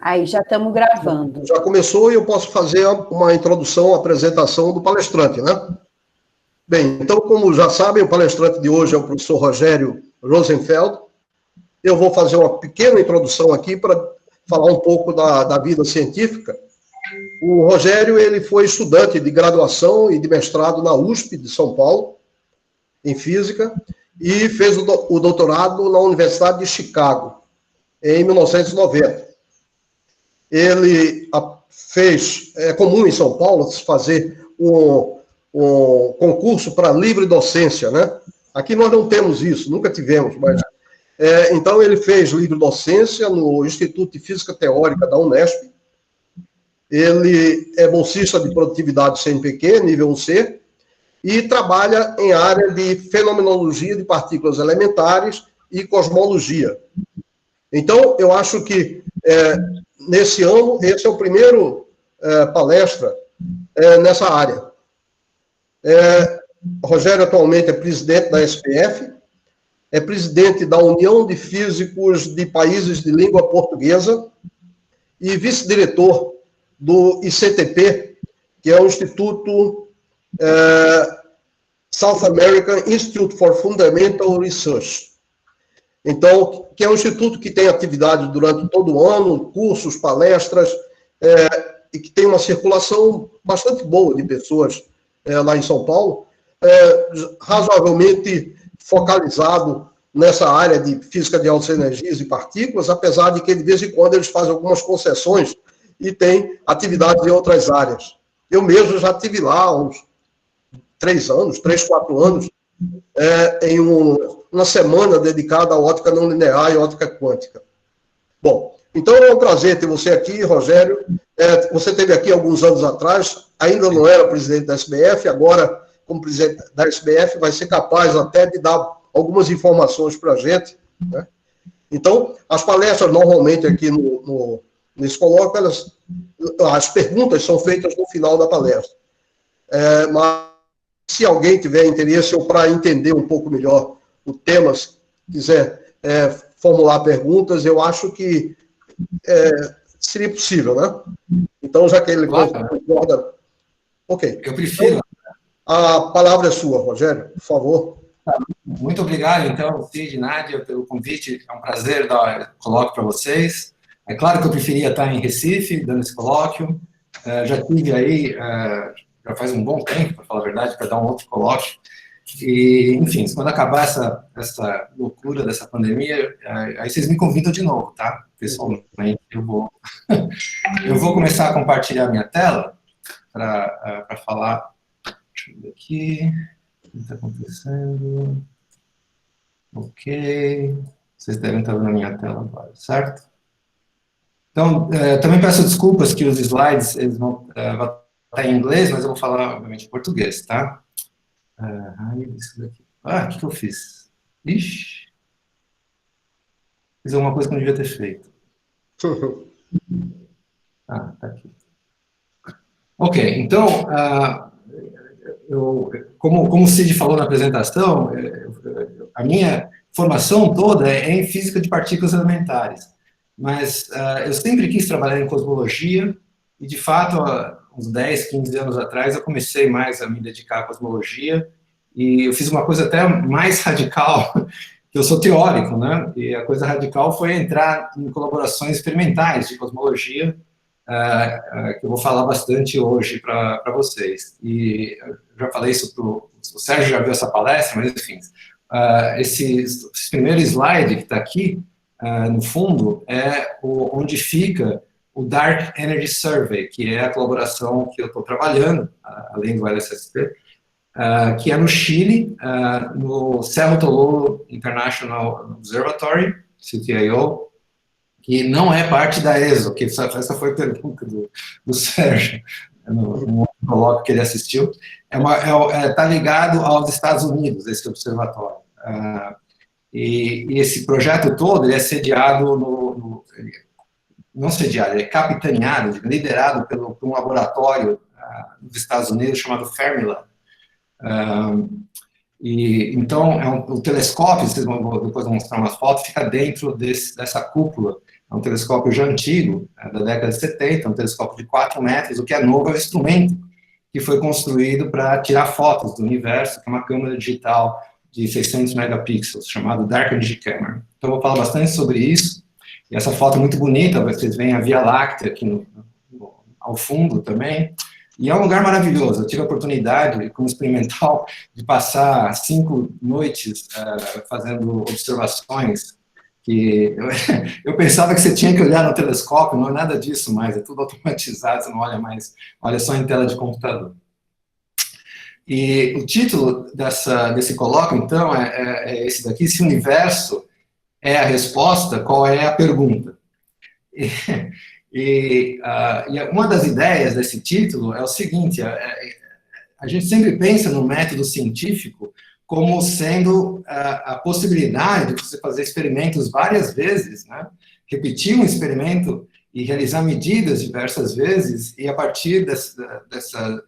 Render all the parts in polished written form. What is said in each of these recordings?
Aí, já estamos gravando. Já começou e eu posso fazer uma introdução, uma apresentação do palestrante, né? Bem, então, como já sabem, o palestrante de hoje é o professor Rogério Rosenfeld. Eu vou fazer uma pequena introdução aqui para falar um pouco da vida científica. O Rogério, ele foi estudante de graduação e de mestrado na USP de São Paulo, em Física, e fez o doutorado na Universidade de Chicago, em 1990. Ele fez, é comum em São Paulo fazer um concurso para livre docência, né? Aqui nós não temos isso, nunca tivemos, mas... então, ele fez livre docência no Instituto de Física Teórica da Unesp. Ele é bolsista de produtividade CNPq, nível 1C, e trabalha em área de fenomenologia de partículas elementares e cosmologia. Então, eu acho que, nesse ano, esse é o primeiro palestra nessa área. Rogério atualmente é presidente da SPF, é presidente da União de Físicos de Países de Língua Portuguesa e vice-diretor do ICTP, que é o Instituto South American Institute for Fundamental Research. Então, que é um instituto que tem atividade durante todo o ano, cursos, palestras, e que tem uma circulação bastante boa de pessoas lá em São Paulo, razoavelmente focalizado nessa área de física de altas energias e partículas, apesar de que, de vez em quando, eles fazem algumas concessões e têm atividades em outras áreas. Eu mesmo já estive lá há uns 3 anos, 3, 4 anos, em uma semana dedicada à ótica não linear e ótica quântica. Bom, então é um prazer ter você aqui, Rogério. Você esteve aqui alguns anos atrás, ainda não era presidente da SBF, agora, como presidente da SBF, vai ser capaz até de dar algumas informações para a gente, né? Então, as palestras, normalmente, aqui nesse colóquio, as perguntas são feitas no final da palestra. Mas, se alguém tiver interesse ou para entender um pouco melhor o tema, se quiser formular perguntas, eu acho que seria possível, né? Então, já que ele concorda... Ok. Eu prefiro. Então, a palavra é sua, Rogério, por favor. Muito obrigado, então, Cid e Nádia, pelo convite. É um prazer dar colóquio para vocês. É claro que eu preferia estar em Recife, dando esse colóquio. Já estive aí, já faz um bom tempo, para falar a verdade, para dar um outro colóquio. E, enfim, quando acabar essa loucura dessa pandemia, aí vocês me convidam de novo, tá? Pessoalmente, eu vou começar a compartilhar minha tela para falar. Deixa eu ver aqui. O que está acontecendo? Ok. Vocês devem estar vendo a minha tela agora, certo? Então, também peço desculpas que os slides eles vão estar em inglês, mas eu vou falar, obviamente, em português, tá? Isso daqui. O que eu fiz? Ixi. Fiz alguma coisa que eu não devia ter feito. Tá aqui. Ok, então, como o Cid falou na apresentação, a minha formação toda é em física de partículas elementares, mas eu sempre quis trabalhar em cosmologia, e de fato, há uns 10, 15 anos atrás, eu comecei mais a me dedicar à cosmologia, e eu fiz uma coisa até mais radical, que eu sou teórico, né? E a coisa radical foi entrar em colaborações experimentais de cosmologia, que eu vou falar bastante hoje para vocês. E eu já falei isso para o Sérgio, já viu essa palestra, mas enfim, esse primeiro slide que está aqui, no fundo, é onde fica o Dark Energy Survey, que é a colaboração que eu estou trabalhando, além do LSSP, que é no Chile, no Cerro Tololo International Observatory, CTIO, que não é parte da ESO, que essa foi a pergunta do Sérgio, no colóquio que ele assistiu. Está ligado aos Estados Unidos, esse observatório. E esse projeto todo, ele é sediado não sediado, ele é capitaneado, liderado por um laboratório dos Estados Unidos chamado Fermilab. Então, o telescópio, vocês vão depois mostrar umas fotos, fica dentro dessa cúpula É um telescópio já antigo, da década de 70, um telescópio de 4 metros. O que é novo é o instrumento que foi construído para tirar fotos do universo, que é uma câmera digital de 600 megapixels, chamado Dark Energy Camera. Então, eu vou falar bastante sobre isso. E essa foto é muito bonita, vocês veem a Via Láctea aqui ao fundo também. E é um lugar maravilhoso. Eu tive a oportunidade, como experimental, de passar 5 noites fazendo observações que eu pensava que você tinha que olhar no telescópio, não é nada disso mais, é tudo automatizado, você não olha mais, olha só em tela de computador. E o título desse colóquio, então, é esse daqui: se o universo é a resposta, qual é a pergunta? E uma das ideias desse título é o seguinte: a gente sempre pensa no método científico como sendo a possibilidade de você fazer experimentos várias vezes, né? Repetir um experimento e realizar medidas diversas vezes, e a partir dessas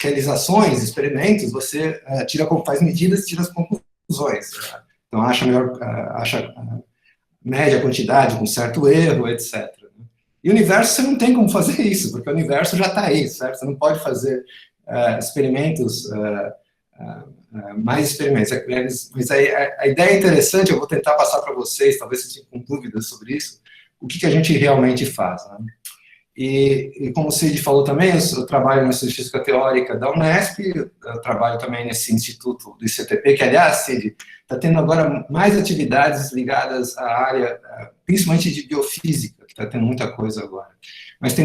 realizações, experimentos, você faz medidas e tira as conclusões. Então, acha mede a quantidade com certo erro, etc. E o universo, você não tem como fazer isso, porque o universo já está aí, certo? Você não pode fazer experimentos, mais experimentos. Mas a ideia é interessante, eu vou tentar passar para vocês, talvez vocês tenham dúvidas sobre isso, o que a gente realmente faz, né? E como o Cid falou também, eu trabalho na Física Teórica da Unesp, eu trabalho também nesse instituto do ICTP, que, aliás, Cid, está tendo agora mais atividades ligadas à área, principalmente de biofísica, que está tendo muita coisa agora. Mas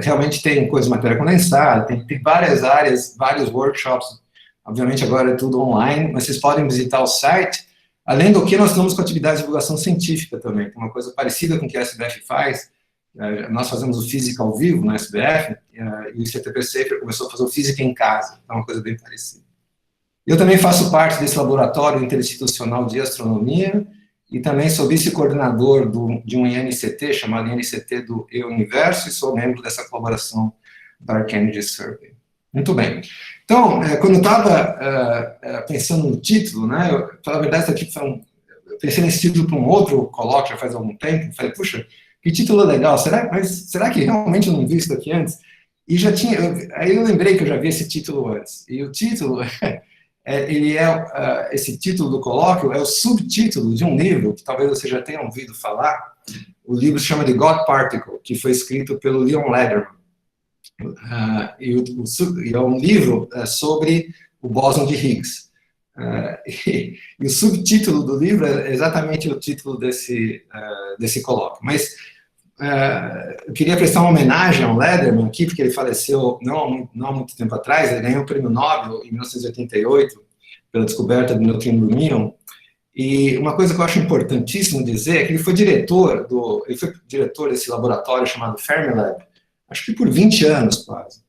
realmente tem coisa de matéria condensada, tem várias áreas, vários workshops, obviamente agora é tudo online, mas vocês podem visitar o site. Além do que, nós estamos com atividade de divulgação científica também, uma coisa parecida com o que a SBF faz. Nós fazemos o Física ao vivo na SBF, e o ICTP começou a fazer o Física em Casa, então é uma coisa bem parecida. Eu também faço parte desse laboratório interinstitucional de astronomia, e também sou vice-coordenador de um INCT, chamado INCT do E-Universo, e sou membro dessa colaboração Dark Energy Survey. Muito bem. Então, quando eu estava pensando no título, né, na verdade, eu pensei nesse título para um outro colóquio já faz algum tempo, falei, puxa, que título legal, será que realmente eu não vi isso aqui antes? E aí eu lembrei que eu já vi esse título antes, e o título, esse título do colóquio é o subtítulo de um livro, que talvez você já tenha ouvido falar. O livro se chama The God Particle, que foi escrito pelo Leon Lederman. E é um livro sobre o bóson de Higgs. E o subtítulo do livro é exatamente o título desse colóquio. Mas eu queria prestar uma homenagem ao Lederman aqui, porque ele faleceu não há muito tempo atrás. Ele ganhou o Prêmio Nobel em 1988 pela descoberta do neutrino do míon. E uma coisa que eu acho importantíssimo dizer é que ele foi diretor desse laboratório chamado Fermilab, acho que por 20 anos quase.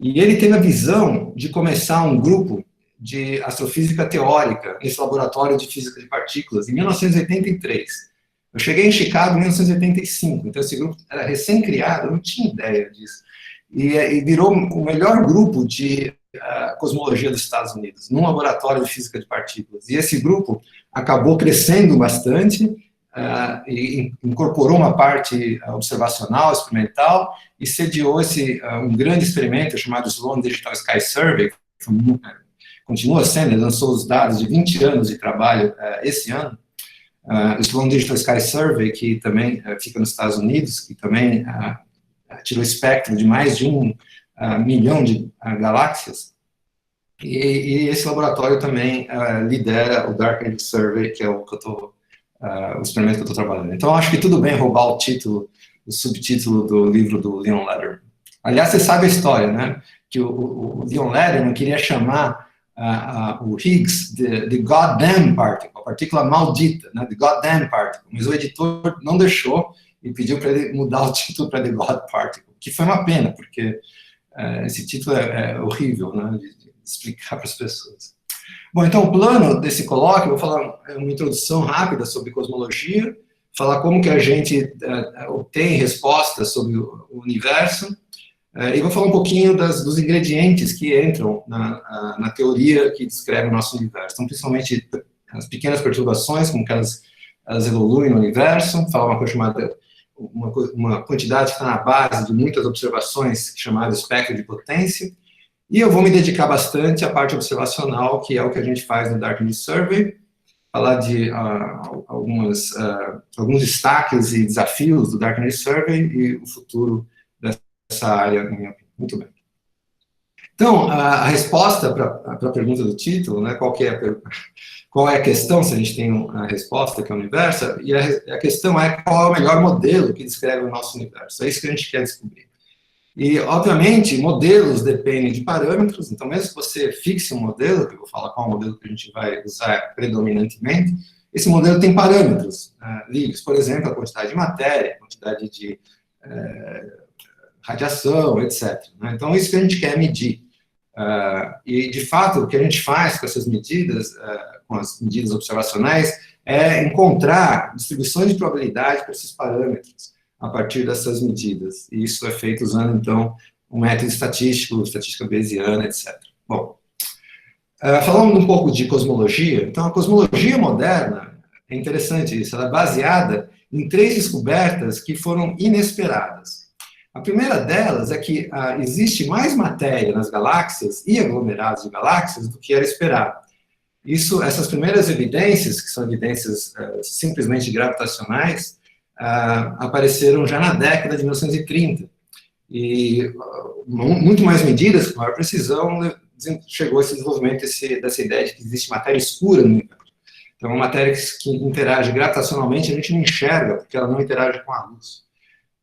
E ele teve a visão de começar um grupo de astrofísica teórica nesse laboratório de física de partículas em 1983. Eu cheguei em Chicago em 1985, então esse grupo era recém-criado, eu não tinha ideia disso. E virou o melhor grupo de cosmologia dos Estados Unidos, num laboratório de física de partículas. E esse grupo acabou crescendo bastante, e incorporou uma parte observacional, experimental, e sediou um grande experimento chamado Sloan Digital Sky Survey, que continua sendo, ele lançou os dados de 20 anos de trabalho esse ano. O Sloan Digital Sky Survey, que também fica nos Estados Unidos, que também tirou espectro de mais de 1 milhão de galáxias, e esse laboratório também lidera o Dark Energy Survey, que é o experimento que eu estou trabalhando. Então, acho que tudo bem roubar o subtítulo do livro do Leon Lederman. Aliás, você sabe a história, né? Que o Leon Lederman queria chamar o Higgs de goddamn particle, a partícula maldita, né? The goddamn particle. Mas o editor não deixou e pediu para ele mudar o título para The God Particle, que foi uma pena, porque esse título é horrível, né? De explicar para as pessoas. Bom, então o plano desse colóquio, eu vou falar uma introdução rápida sobre cosmologia, falar como que a gente obtém respostas sobre o universo, e vou falar um pouquinho dos ingredientes que entram na teoria que descreve o nosso universo. Então, principalmente as pequenas perturbações, como que elas elas evoluem no universo, falar uma coisa chamada, uma quantidade que está na base de muitas observações, chamada espectro de potência, e eu vou me dedicar bastante à parte observacional, que é o que a gente faz no Darkness Survey, falar de alguns destaques e desafios do Darkness Survey e o futuro dessa área, na minha opinião. Muito bem. Então, a resposta para a pergunta do título, né, qual é a questão, se a gente tem a resposta, que é o universo, e a questão é qual é o melhor modelo que descreve o nosso universo. É isso que a gente quer descobrir. E, obviamente, modelos dependem de parâmetros, então, mesmo que você fixe um modelo, que eu vou falar qual é o modelo que a gente vai usar predominantemente, esse modelo tem parâmetros livres, por exemplo, a quantidade de matéria, a quantidade de radiação, etc. Né? Então, isso que a gente quer medir. E, de fato, o que a gente faz com essas medidas, com as medidas observacionais, é encontrar distribuições de probabilidade para esses parâmetros a partir dessas medidas. E isso é feito usando, então, um método estatístico, estatística bayesiana, etc. Bom, falando um pouco de cosmologia, então, a cosmologia moderna, é interessante isso, ela é baseada em 3 descobertas que foram inesperadas. A primeira delas é que existe mais matéria nas galáxias e aglomerados de galáxias do que era esperado. Essas primeiras evidências, que são evidências simplesmente gravitacionais, apareceram já na década de 1930. E muito mais medidas, com maior precisão, chegou esse desenvolvimento dessa ideia de que existe matéria escura no universo. Então, uma matéria que interage gravitacionalmente, a gente não enxerga, porque ela não interage com a luz.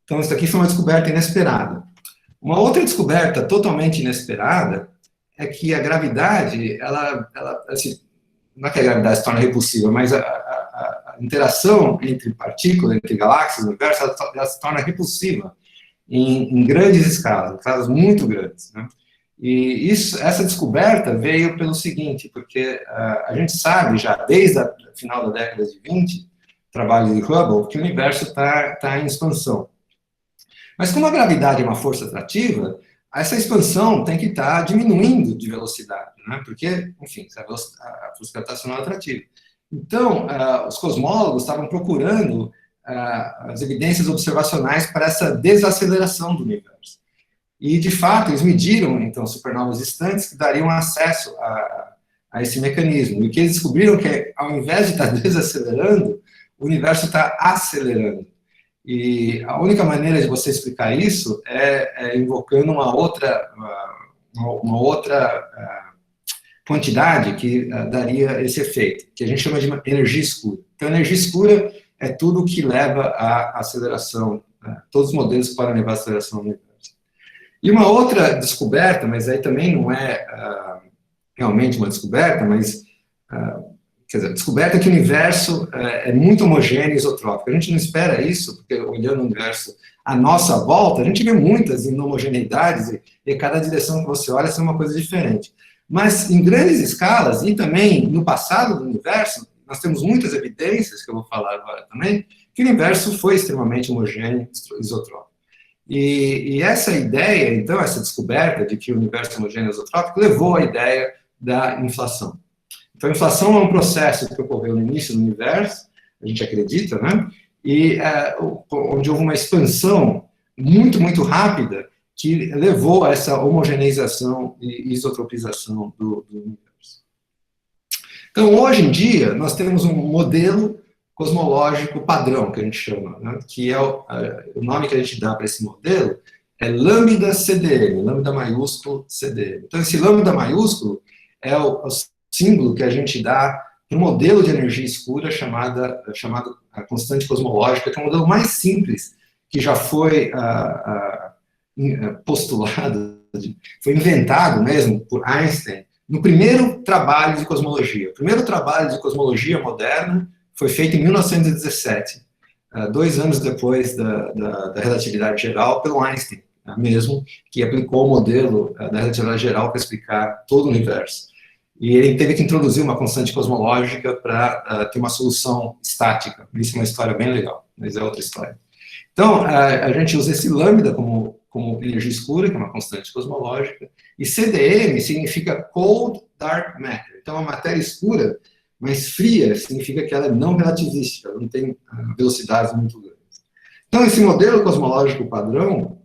Então, isso aqui foi uma descoberta inesperada. Uma outra descoberta totalmente inesperada é que a gravidade, assim, não é que a gravidade se torna repulsiva, mas a interação entre partículas, entre galáxias, no universo, ela se torna repulsiva em grandes escalas muito grandes. Né? E essa descoberta veio pelo seguinte, porque a gente sabe já, desde o final da década de 20, trabalho de Hubble, que o universo está em expansão. Mas como a gravidade é uma força atrativa, essa expansão tem que estar diminuindo de velocidade, né? Porque, enfim, a força gravitacional é atrativa. Então, os cosmólogos estavam procurando as evidências observacionais para essa desaceleração do universo. E, de fato, eles mediram, então, supernovas distantes que dariam acesso a esse mecanismo. E o que eles descobriram que, ao invés de estar desacelerando, o universo está acelerando. E a única maneira de você explicar isso é invocando uma outra quantidade que daria esse efeito, que a gente chama de energia escura. Então, energia escura é tudo que leva à aceleração, todos os modelos que podem levar à aceleração do universo. E uma outra descoberta, mas aí também não é realmente uma descoberta, mas, quer dizer, a descoberta é que o universo é muito homogêneo e isotrópico. A gente não espera isso, porque olhando o universo à nossa volta, a gente vê muitas inhomogeneidades e cada direção que você olha é uma coisa diferente. Mas em grandes escalas, e também no passado do universo, nós temos muitas evidências, que eu vou falar agora também, que o universo foi extremamente homogêneo e isotrópico. E essa ideia, então, essa descoberta de que o universo é homogêneo e isotrópico, levou à ideia da inflação. Então, a inflação é um processo que ocorreu no início do universo, a gente acredita, né? E onde houve uma expansão muito, muito rápida que levou a essa homogeneização e isotropização do universo. Então, hoje em dia, nós temos um modelo cosmológico padrão, que a gente chama, né? Que é o nome que a gente dá para esse modelo é lambda CDM, lambda maiúsculo CDM. Então, esse lambda maiúsculo é o símbolo que a gente dá para um modelo de energia escura chamado a constante cosmológica, que é o modelo mais simples que já foi postulado, foi inventado mesmo por Einstein, no primeiro trabalho de cosmologia. O primeiro trabalho de cosmologia moderna foi feito em 1917, 2 anos depois da relatividade geral, pelo Einstein mesmo, que aplicou o modelo da relatividade geral para explicar todo o universo. E ele teve que introduzir uma constante cosmológica para ter uma solução estática. Isso é uma história bem legal, mas é outra história. Então, a gente usa esse lambda como energia escura, que é uma constante cosmológica, e CDM significa Cold Dark Matter. Então, a matéria escura mas fria significa que ela é não relativística, ela não tem velocidades muito grandes. Então, esse modelo cosmológico padrão,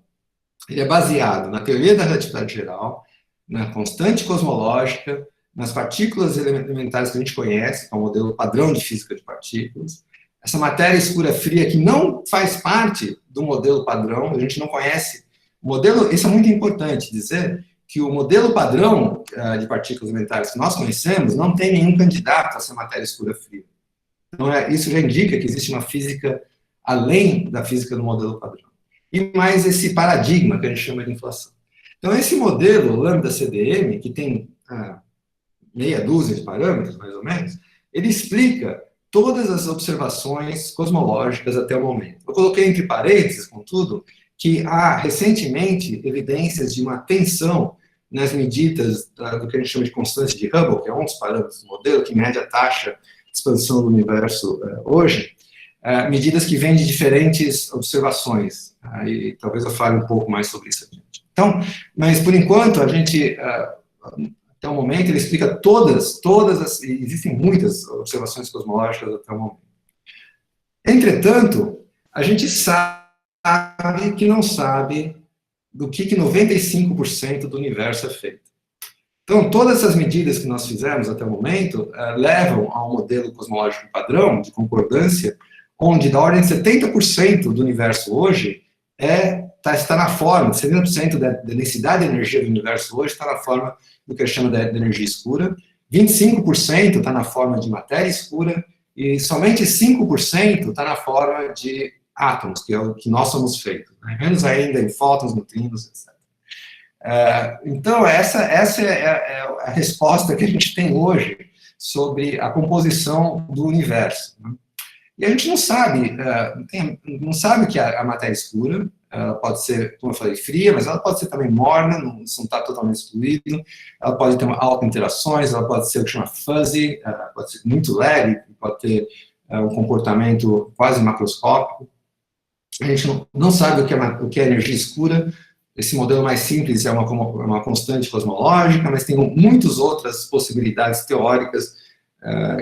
ele é baseado na teoria da relatividade geral, na constante cosmológica, nas partículas elementares que a gente conhece, que é o modelo padrão de física de partículas, essa matéria escura fria que não faz parte do modelo padrão, a gente não conhece o modelo. Isso é muito importante dizer, que o modelo padrão de partículas elementares que nós conhecemos não tem nenhum candidato a essa matéria escura fria. Então, isso já indica que existe uma física além da física do modelo padrão. E mais esse paradigma que a gente chama de inflação. Então, esse modelo lambda-CDM, que tem meia dúzia de parâmetros, mais ou menos, ele explica todas as observações cosmológicas até o momento. Eu coloquei entre parênteses, contudo, que há recentemente evidências de uma tensão nas medidas do que a gente chama de constância de Hubble, que é um dos parâmetros do modelo, que mede a taxa de expansão do universo hoje, medidas que vêm de diferentes observações. E talvez eu fale um pouco mais sobre isso adiante. Então, mas por enquanto, a gente, até o momento, ele explica todas existem muitas observações cosmológicas até o momento. Entretanto, a gente sabe que não sabe do que 95% do universo é feito. Então, todas essas medidas que nós fizemos até o momento levam a um modelo cosmológico padrão, de concordância, onde da ordem de 70% do universo hoje está na forma, 70% da densidade de energia do universo hoje está na forma do que a gente chama de energia escura, 25% está na forma de matéria escura, e somente 5% está na forma de átomos, que é o que nós somos feitos, né? Menos ainda em fótons, neutrinos, etc. Então, essa é a resposta que a gente tem hoje sobre a composição do universo, né? E a gente não sabe, não sabe que a matéria escura, ela pode ser, como eu falei, fria, mas ela pode ser também morna, não está totalmente excluído, ela pode ter altas interações, ela pode ser o que chama fuzzy, pode ser muito leve, pode ter um comportamento quase macroscópico. A gente não sabe o que é energia escura. Esse modelo mais simples é uma constante cosmológica, mas tem muitas outras possibilidades teóricas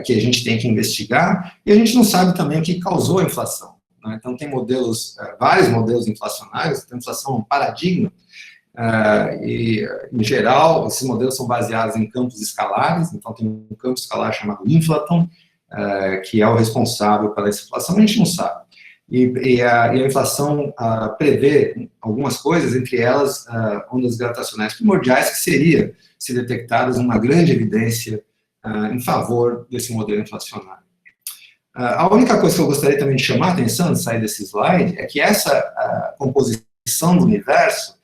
que a gente tem que investigar, e a gente não sabe também o que causou a inflação, né? Então, tem vários modelos inflacionários, a inflação é um paradigma, e, em geral, esses modelos são baseados em campos escalares. Então, tem um campo escalar chamado inflaton, que é o responsável pela inflação, a gente não sabe. E a inflação prevê algumas coisas, entre elas ondas gravitacionais primordiais, que seria, se detectadas, uma grande evidência em favor desse modelo inflacionário. A única coisa que eu gostaria também de chamar a atenção, de sair desse slide, é que essa composição do universo,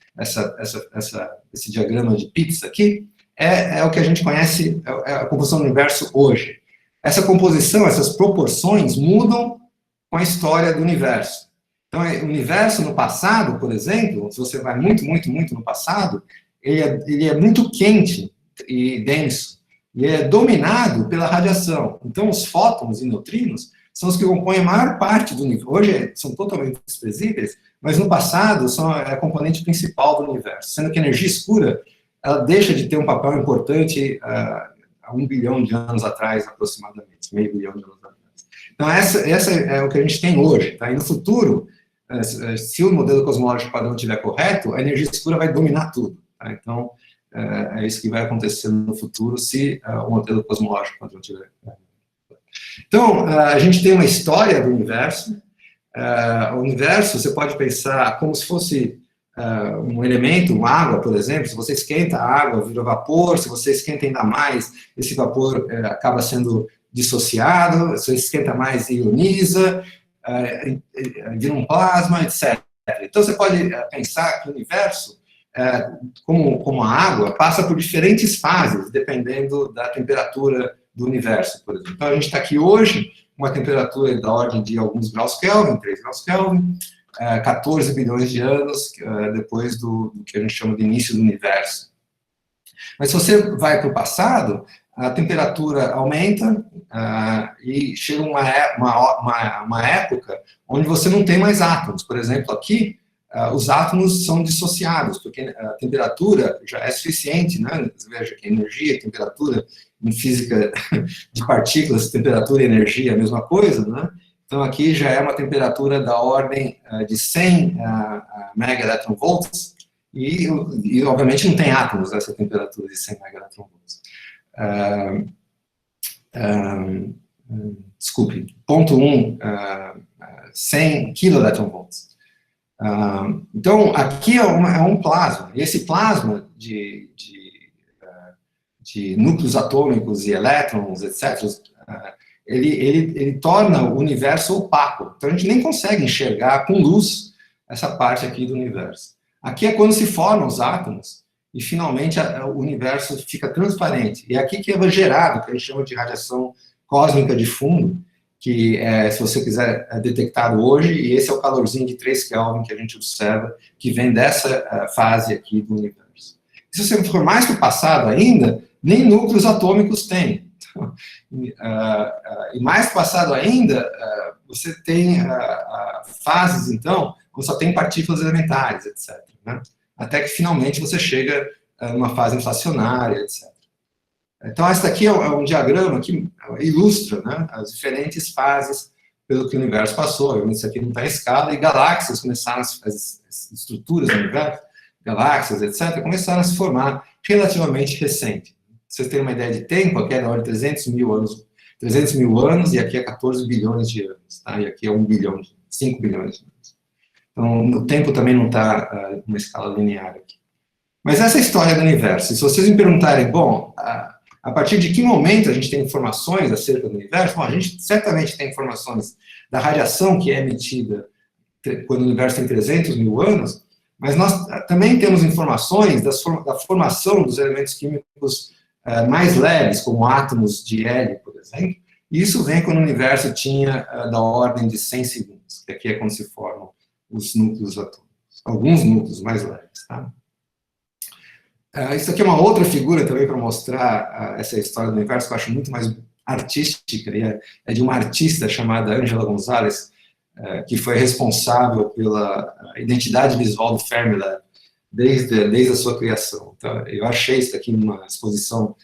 esse diagrama de pizza aqui, é o que a gente conhece, é a composição do universo hoje. Essa composição, essas proporções mudam com a história do universo. Então, o universo no passado, por exemplo, se você vai muito no passado, ele é muito quente e denso, e é dominado pela radiação. Então, os fótons e neutrinos são os que compõem a maior parte do universo. Hoje são totalmente desprezíveis, mas no passado são a componente principal do universo, sendo que a energia escura ela deixa de ter um papel importante há 1 bilhão de anos atrás, aproximadamente, meio bilhão de anos atrás. Então, essa é o que a gente tem hoje, tá? E no futuro, se o modelo cosmológico padrão estiver correto, a energia escura vai dominar tudo, tá? Então, é isso que vai acontecer no futuro, se o modelo cosmológico padrão estiver correto. Então, a gente tem uma história do universo. O universo, você pode pensar como se fosse um elemento, uma água, por exemplo. Se você esquenta a água, vira vapor. Se você esquenta ainda mais, esse vapor acaba sendo dissociado. Se você esquenta mais, ioniza, vira um plasma, etc. Então, você pode pensar que o universo, como a água, passa por diferentes fases, dependendo da temperatura do universo, por exemplo. Então, a gente está aqui hoje, uma temperatura da ordem de alguns graus Kelvin, 3 graus Kelvin, 14 bilhões de anos depois do que a gente chama de início do universo. Mas se você vai para o passado, a temperatura aumenta e chega uma época onde você não tem mais átomos. Por exemplo, aqui, os átomos são dissociados, porque a temperatura já é suficiente, né? Veja que energia e temperatura, em física de partículas, temperatura e energia é a mesma coisa, né? Então, aqui já é uma temperatura da ordem de 100 megaelectronvolts, e, obviamente, não tem átomos nessa temperatura de 100 megaelectronvolts. Desculpe, ponto 1, 100 kiloelectronvolts. Então, aqui é um plasma, e esse plasma de núcleos atômicos e elétrons, etc., ele torna o universo opaco. Então, a gente nem consegue enxergar com luz essa parte aqui do universo. Aqui é quando se formam os átomos, e finalmente o universo fica transparente. E é aqui que é gerado, que a gente chama de radiação cósmica de fundo, que se você quiser, é detectado hoje, e esse é o calorzinho de 3 Kelvin que a gente observa, que vem dessa fase aqui do universo. E se você for mais para o passado ainda, nem núcleos atômicos tem. Então, e mais para o passado ainda, você tem fases, então, onde só tem partículas elementares, etc., né? Até que finalmente você chega numa fase inflacionária, etc. Então, esse daqui é um diagrama que ilustra, né, as diferentes fases pelo que o universo passou. Isso aqui não está em escala, e galáxias começaram, as estruturas do universo, galáxias, etc., começaram a se formar relativamente recente. Vocês terem uma ideia de tempo, aqui é na ordem de 300 mil anos, e aqui é 14 bilhões de anos, tá? E aqui é 1 bilhão, 5 bilhões de anos. Então, o tempo também não está numa escala linear aqui. Mas essa é a história do universo. E se vocês me perguntarem, bom, a partir de que momento a gente tem informações acerca do universo? Bom, a gente certamente tem informações da radiação que é emitida quando o universo tem 300 mil anos, mas nós também temos informações da formação dos elementos químicos mais leves, como átomos de hélio, por exemplo, e isso vem quando o universo tinha da ordem de 100 segundos, que aqui é quando se formam os núcleos atômicos, alguns núcleos mais leves, tá? Isso aqui é uma outra figura também para mostrar essa história do universo, que eu acho muito mais artística, e é de uma artista chamada Angela Gonzalez, que foi responsável pela identidade visual do Fermilab desde a sua criação. Então, eu achei isso aqui numa exposição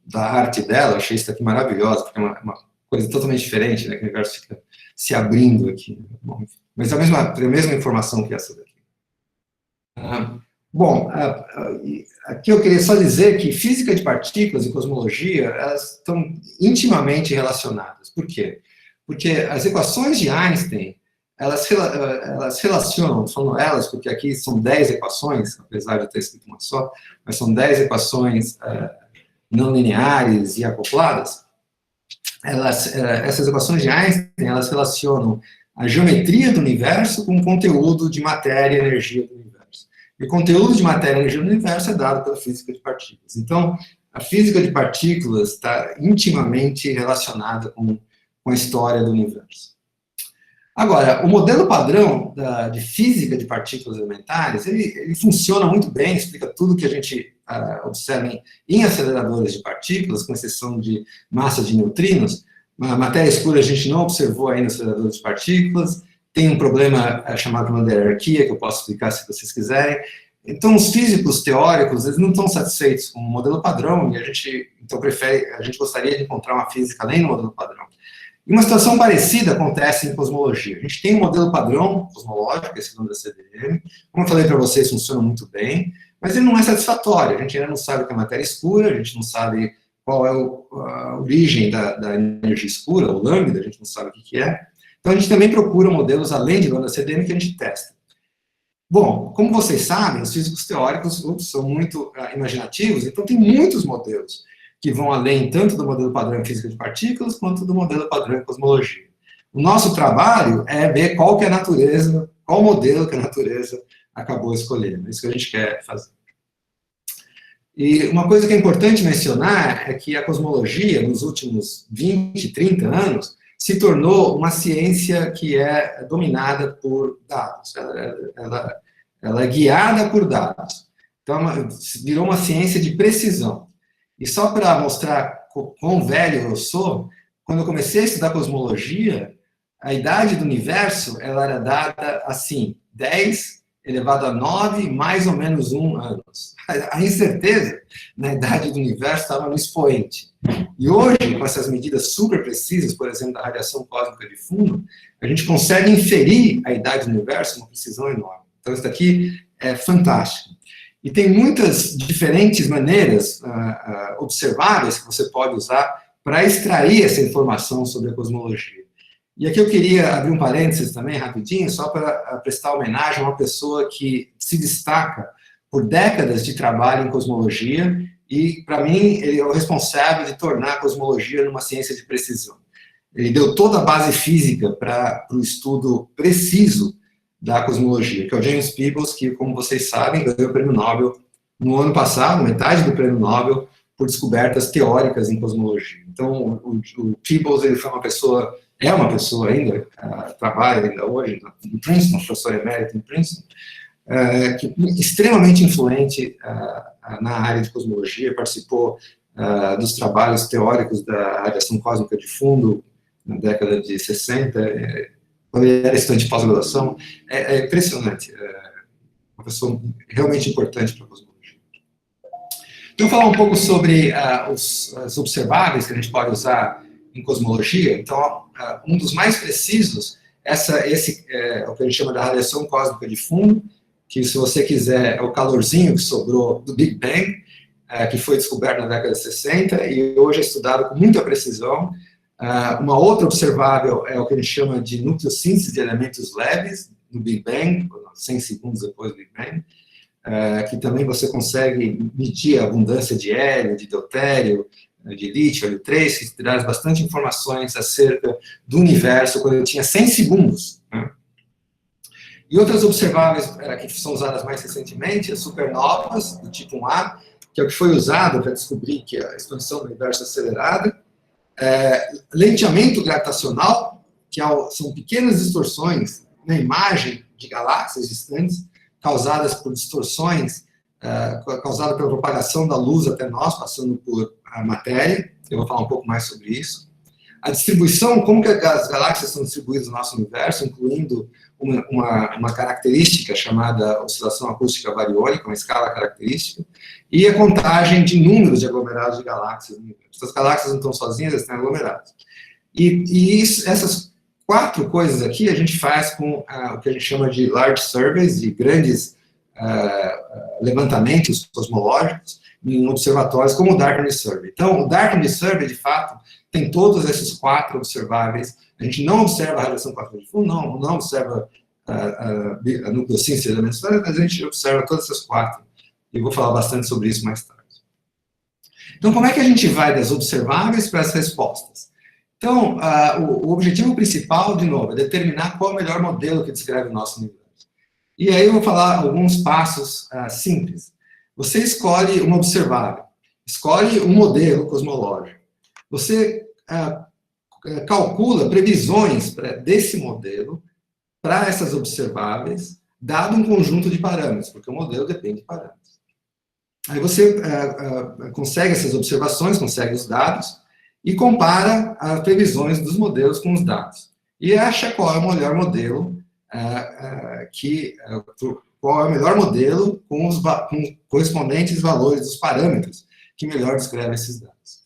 da arte dela, achei isso aqui maravilhosa, porque é uma coisa totalmente diferente, né, que o universo fica se abrindo aqui. Bom, mas é a mesma informação que essa daqui. Bom, aqui eu queria só dizer que física de partículas e cosmologia, elas estão intimamente relacionadas. Por quê? Porque as equações de Einstein, elas relacionam, falando elas, porque aqui são 10 equações, apesar de eu ter escrito uma só, mas são 10 equações não lineares e acopladas. Essas equações de Einstein, elas relacionam a geometria do universo com o conteúdo de matéria e energia do universo. E o conteúdo de matéria e energia do universo é dado pela física de partículas. Então, a física de partículas está intimamente relacionada com a história do universo. Agora, o modelo padrão de física de partículas elementares, ele funciona muito bem, explica tudo que a gente observa em aceleradores de partículas, com exceção de massa de neutrinos. A matéria escura a gente não observou ainda nos aceleradores de partículas. Tem um problema chamado problema da hierarquia, que eu posso explicar se vocês quiserem. Então, os físicos teóricos, eles não estão satisfeitos com o modelo padrão, e a gente gostaria de encontrar uma física além do modelo padrão. E uma situação parecida acontece em cosmologia. A gente tem um modelo padrão cosmológico, esse nome da CDM, como eu falei para vocês, funciona muito bem, mas ele não é satisfatório. A gente ainda não sabe o que é matéria escura, a gente não sabe qual é a origem da energia escura, o lambda, a gente não sabe o que é. Então, a gente também procura modelos além de lambda CDM que a gente testa. Bom, como vocês sabem, os físicos teóricos são muito imaginativos, então tem muitos modelos que vão além tanto do modelo padrão em física de partículas, quanto do modelo padrão em cosmologia. O nosso trabalho é ver qual modelo que a natureza acabou escolhendo. É isso que a gente quer fazer. E uma coisa que é importante mencionar é que a cosmologia, nos últimos 20, 30 anos, se tornou uma ciência que é dominada por dados. Ela é guiada por dados. Então, virou uma ciência de precisão. E só para mostrar quão velho eu sou, quando eu comecei a estudar cosmologia, a idade do universo, ela era dada assim, 10 elevado a 9, mais ou menos 1 anos. A incerteza na idade do universo estava no expoente. E hoje, com essas medidas super precisas, por exemplo, da radiação cósmica de fundo, a gente consegue inferir a idade do universo com uma precisão enorme. Então, isso daqui é fantástico. E tem muitas diferentes maneiras observáveis que você pode usar para extrair essa informação sobre a cosmologia. E aqui eu queria abrir um parênteses também, rapidinho, só para prestar homenagem a uma pessoa que se destaca por décadas de trabalho em cosmologia e, para mim, ele é o responsável de tornar a cosmologia numa ciência de precisão. Ele deu toda a base física para o estudo preciso da cosmologia, que é o James Peebles, que, como vocês sabem, ganhou o prêmio Nobel no ano passado, metade do prêmio Nobel, por descobertas teóricas em cosmologia. Então, o Peebles, ele foi uma pessoa... é uma pessoa ainda, trabalha ainda hoje em Princeton, professor emérito em Princeton, que é extremamente influente na área de cosmologia, participou dos trabalhos teóricos da radiação cósmica de fundo na década de 60, quando ele era estudante de pós-graduação. É impressionante, uma pessoa realmente importante para a cosmologia. Então, falar um pouco sobre as observáveis que a gente pode usar em cosmologia. Então, um dos mais precisos, esse é o que a gente chama da radiação cósmica de fundo, que, se você quiser, é o calorzinho que sobrou do Big Bang, que foi descoberto na década de 60 e hoje é estudado com muita precisão. Uma outra observável é o que a gente chama de nucleossíntese de elementos leves no Big Bang, 100 segundos depois do Big Bang, que também você consegue medir a abundância de hélio, de deutério, de lítio, hélio 3, que traz bastante informações acerca do universo quando ele tinha 100 segundos. Né? E outras observáveis que são usadas mais recentemente, as supernovas, do tipo 1A, que é o que foi usado para descobrir que a expansão do universo é acelerada, lenteamento gravitacional, que são pequenas distorções na imagem de galáxias distantes, causadas por distorções, causada pela propagação da luz até nós, passando por a matéria. Eu vou falar um pouco mais sobre isso. A distribuição, como que as galáxias são distribuídas no nosso universo, incluindo uma característica chamada oscilação acústica bariônica, uma escala característica, e a contagem de números de aglomerados de galáxias no universo. As galáxias não estão sozinhas, elas estão aglomeradas. E essas 4 coisas aqui a gente faz com o que a gente chama de large surveys, de grandes levantamentos cosmológicos em observatórios como o Darkness Survey. Então, o Darkness Survey, de fato, tem todos esses 4 observáveis. A gente não observa a radiação cósmica de fundo, não observa a nucleossíntese de elementos, mas a gente observa todas essas 4. E vou falar bastante sobre isso mais tarde. Então, como é que a gente vai das observáveis para as respostas? Então, o objetivo principal, de novo, é determinar qual é o melhor modelo que descreve o nosso universo. E aí eu vou falar alguns passos simples. Você escolhe uma observável, escolhe um modelo cosmológico. Você calcula previsões desse modelo para essas observáveis, dado um conjunto de parâmetros, porque o modelo depende de parâmetros. Aí você consegue essas observações, consegue os dados, e compara as previsões dos modelos com os dados. E acha qual é o melhor modelo, qual é o melhor modelo com os correspondentes valores dos parâmetros que melhor descreve esses dados.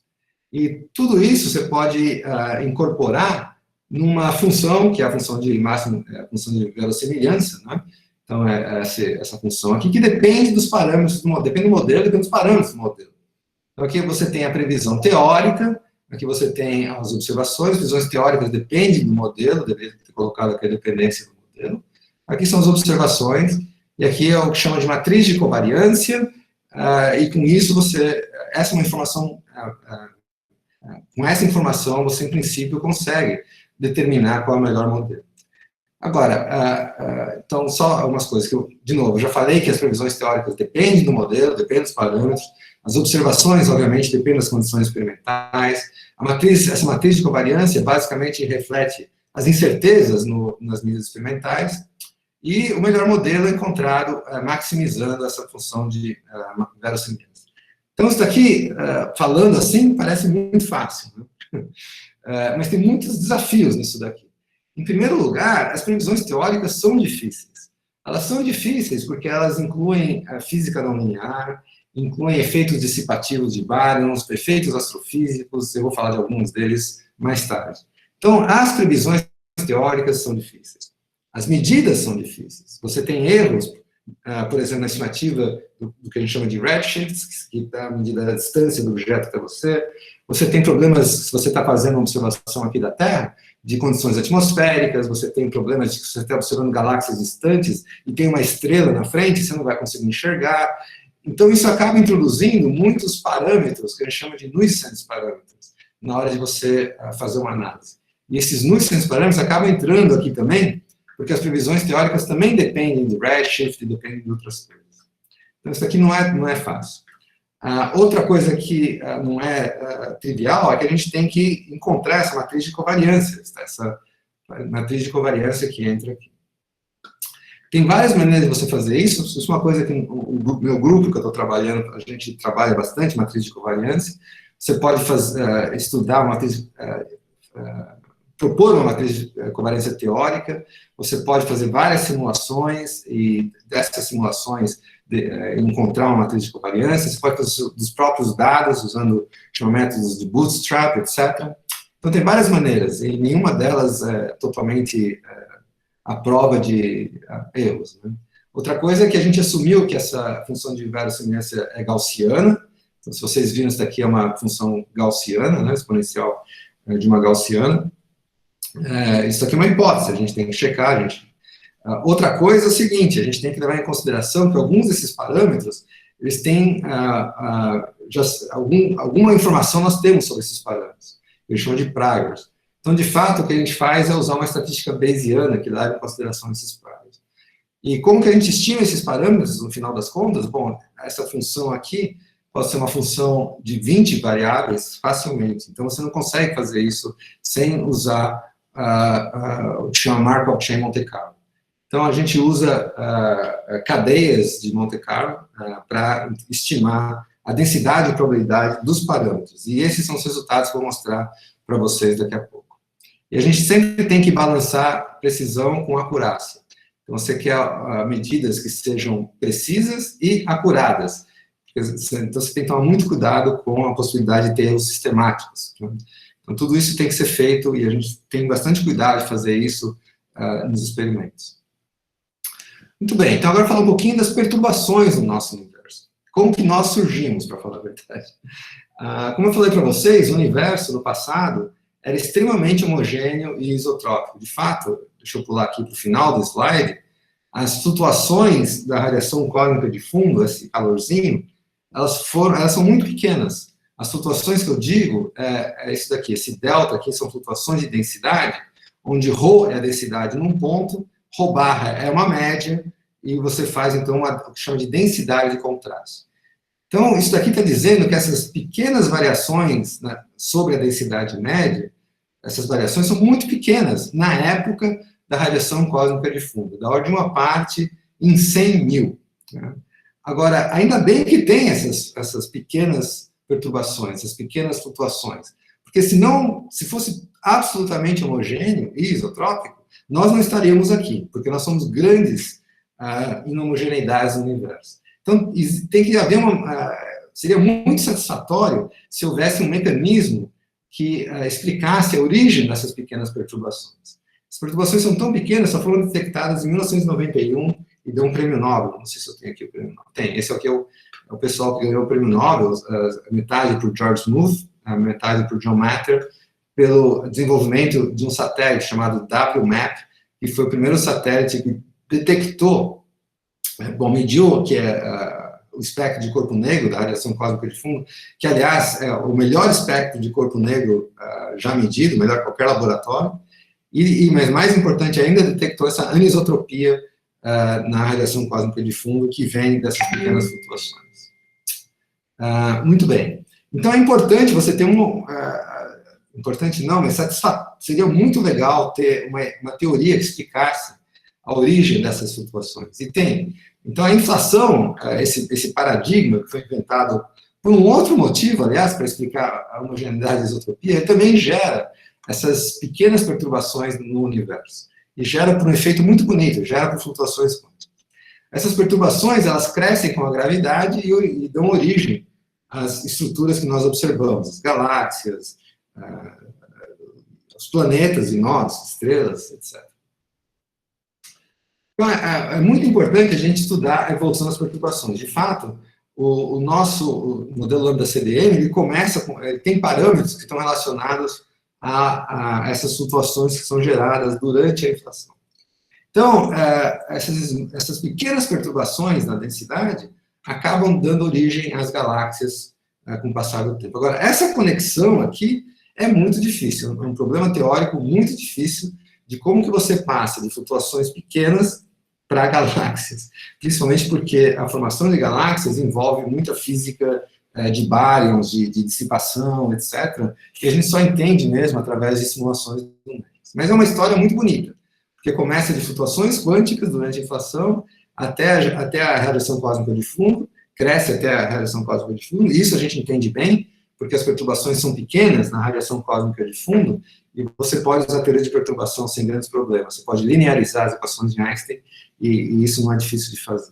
E tudo isso você pode incorporar numa função, que é a função de máxima, a função de verossimilhança, né? Então, essa função aqui, que depende dos parâmetros do modelo, depende do modelo, depende dos parâmetros do modelo. Então, aqui você tem a previsão teórica, aqui você tem as observações, as previsões teóricas dependem do modelo, deveria ter colocado aqui a dependência do modelo. Aqui são as observações, e aqui é o que chama de matriz de covariância, e com isso essa é uma informação, com essa informação você, em princípio, consegue determinar qual é o melhor modelo. Agora, então, só algumas coisas que eu, de novo, já falei que as previsões teóricas dependem do modelo, dependem dos parâmetros, as observações, obviamente, dependem das condições experimentais, essa matriz de covariância basicamente reflete as incertezas nas medidas experimentais, e o melhor modelo é encontrado maximizando essa função de verossimilhança. Então, isso daqui, falando assim, parece muito fácil, né? Mas tem muitos desafios nisso daqui. Em primeiro lugar, as previsões teóricas são difíceis. Elas são difíceis porque elas incluem a física não linear, incluem efeitos dissipativos de baryons, efeitos astrofísicos, eu vou falar de alguns deles mais tarde. Então, as previsões teóricas são difíceis. As medidas são difíceis. Você tem erros, por exemplo, na estimativa do que a gente chama de redshifts, que dá a medida da distância do objeto até você. Você tem problemas, se você está fazendo uma observação aqui da Terra, de condições atmosféricas, você tem problemas de que você está observando galáxias distantes e tem uma estrela na frente, você não vai conseguir enxergar. Então, isso acaba introduzindo muitos parâmetros, que a gente chama de nuisance parâmetros, na hora de você fazer uma análise. E esses nuisance parâmetros acabam entrando aqui também, porque as previsões teóricas também dependem do redshift, dependem de outras coisas. Então, isso aqui não é fácil. Outra coisa que não é trivial é que a gente tem que encontrar essa matriz de covariância, essa matriz de covariância que entra aqui. Tem várias maneiras de você fazer isso. Isso é uma coisa que o meu grupo que eu estou trabalhando, a gente trabalha bastante matriz de covariância. Você pode estudar uma matriz, propor uma matriz de covariância teórica, você pode fazer várias simulações, e dessas simulações encontrar uma matriz de covariância, você pode fazer dos próprios dados, usando métodos de bootstrap, etc. Então, tem várias maneiras, e nenhuma delas é totalmente à prova de erros. Né? Outra coisa é que a gente assumiu que essa função de verossimilhança é gaussiana. Então, se vocês viram, isso daqui é uma função gaussiana, né, exponencial de uma gaussiana. Isso aqui é uma hipótese, a gente tem que checar. Outra coisa é o seguinte, a gente tem que levar em consideração que alguns desses parâmetros, eles têm alguma informação nós temos sobre esses parâmetros. Eles chamam de priors. Então, de fato, o que a gente faz é usar uma estatística bayesiana que leva em consideração esses priors. E como que a gente estima esses parâmetros, no final das contas? Bom, essa função aqui pode ser uma função de 20 variáveis facilmente. Então, você não consegue fazer isso sem usar o que chama Markov Chain Monte Carlo. Então, a gente usa cadeias de Monte Carlo para estimar a densidade e probabilidade dos parâmetros. E esses são os resultados que eu vou mostrar para vocês daqui a pouco. E a gente sempre tem que balançar precisão com acurácia. Então, você quer medidas que sejam precisas e acuradas. Então, você tem que tomar muito cuidado com a possibilidade de ter erros sistemáticos. Então, tudo isso tem que ser feito e a gente tem bastante cuidado de fazer isso nos experimentos. Muito bem, então agora falar um pouquinho das perturbações no nosso universo. Como que nós surgimos, para falar a verdade. Como eu falei para vocês, o universo no passado era extremamente homogêneo e isotrópico. De fato, deixa eu pular aqui para o final do slide, as flutuações da radiação cósmica de fundo, esse calorzinho, elas são muito pequenas. As flutuações que eu digo é isso daqui, esse delta aqui são flutuações de densidade, onde ρ é a densidade num ponto, ρ barra é uma média, e você faz, então, o que chama de densidade de contraste. Então, isso daqui está dizendo que essas pequenas variações sobre a densidade média, essas variações são muito pequenas na época da radiação cósmica de fundo, da ordem de uma parte em 100 mil. Né? Agora, ainda bem que tem essas pequenas perturbações, essas pequenas flutuações, porque senão, se fosse absolutamente homogêneo e isotrópico, nós não estaríamos aqui, porque nós somos grandes inhomogeneidades no universo. Então, tem que haver seria muito satisfatório se houvesse um mecanismo que explicasse a origem dessas pequenas perturbações. As perturbações são tão pequenas, só foram detectadas em 1991 e deu um prêmio Nobel. Não sei se eu tenho aqui o prêmio Nobel. Tem, esse aqui é o pessoal que ganhou o prêmio Nobel, metade por George Smoot, a metade por John Matter, pelo desenvolvimento de um satélite chamado WMAP, que foi o primeiro satélite que detectou, mediu que o espectro de corpo negro da radiação cósmica de fundo, que, aliás, é o melhor espectro de corpo negro já medido, melhor que qualquer laboratório, mas mais importante ainda, detectou essa anisotropia na radiação cósmica de fundo que vem dessas pequenas flutuações. Muito bem. Então, é importante você ter importante não, mas seria muito legal ter uma teoria que explicasse a origem dessas flutuações. E tem. Então, a inflação, esse paradigma que foi inventado por um outro motivo, aliás, para explicar a homogeneidade e a isotropia, também gera essas pequenas perturbações no universo. E gera por um efeito muito bonito, gera por flutuações quânticas. Essas perturbações, elas crescem com a gravidade e dão origem às estruturas que nós observamos, as galáxias, os planetas e nós, estrelas, etc. Então, é muito importante a gente estudar a evolução das perturbações. De fato, o nosso modelo lambda CDM, ele tem parâmetros que estão relacionados a essas flutuações que são geradas durante a inflação. Então, essas pequenas perturbações na densidade acabam dando origem às galáxias com o passar do tempo. Agora, essa conexão aqui é muito difícil, é um problema teórico muito difícil de como que você passa de flutuações pequenas para galáxias, principalmente porque a formação de galáxias envolve muita física de baryons, de dissipação, etc., que a gente só entende mesmo através de simulações numéricas. Mas é uma história muito bonita, porque começa de flutuações quânticas durante a inflação até a radiação cósmica de fundo, cresce até a radiação cósmica de fundo, e isso a gente entende bem, porque as perturbações são pequenas na radiação cósmica de fundo, e você pode usar a teoria de perturbação sem grandes problemas. Você pode linearizar as equações de Einstein, e isso não é difícil de fazer.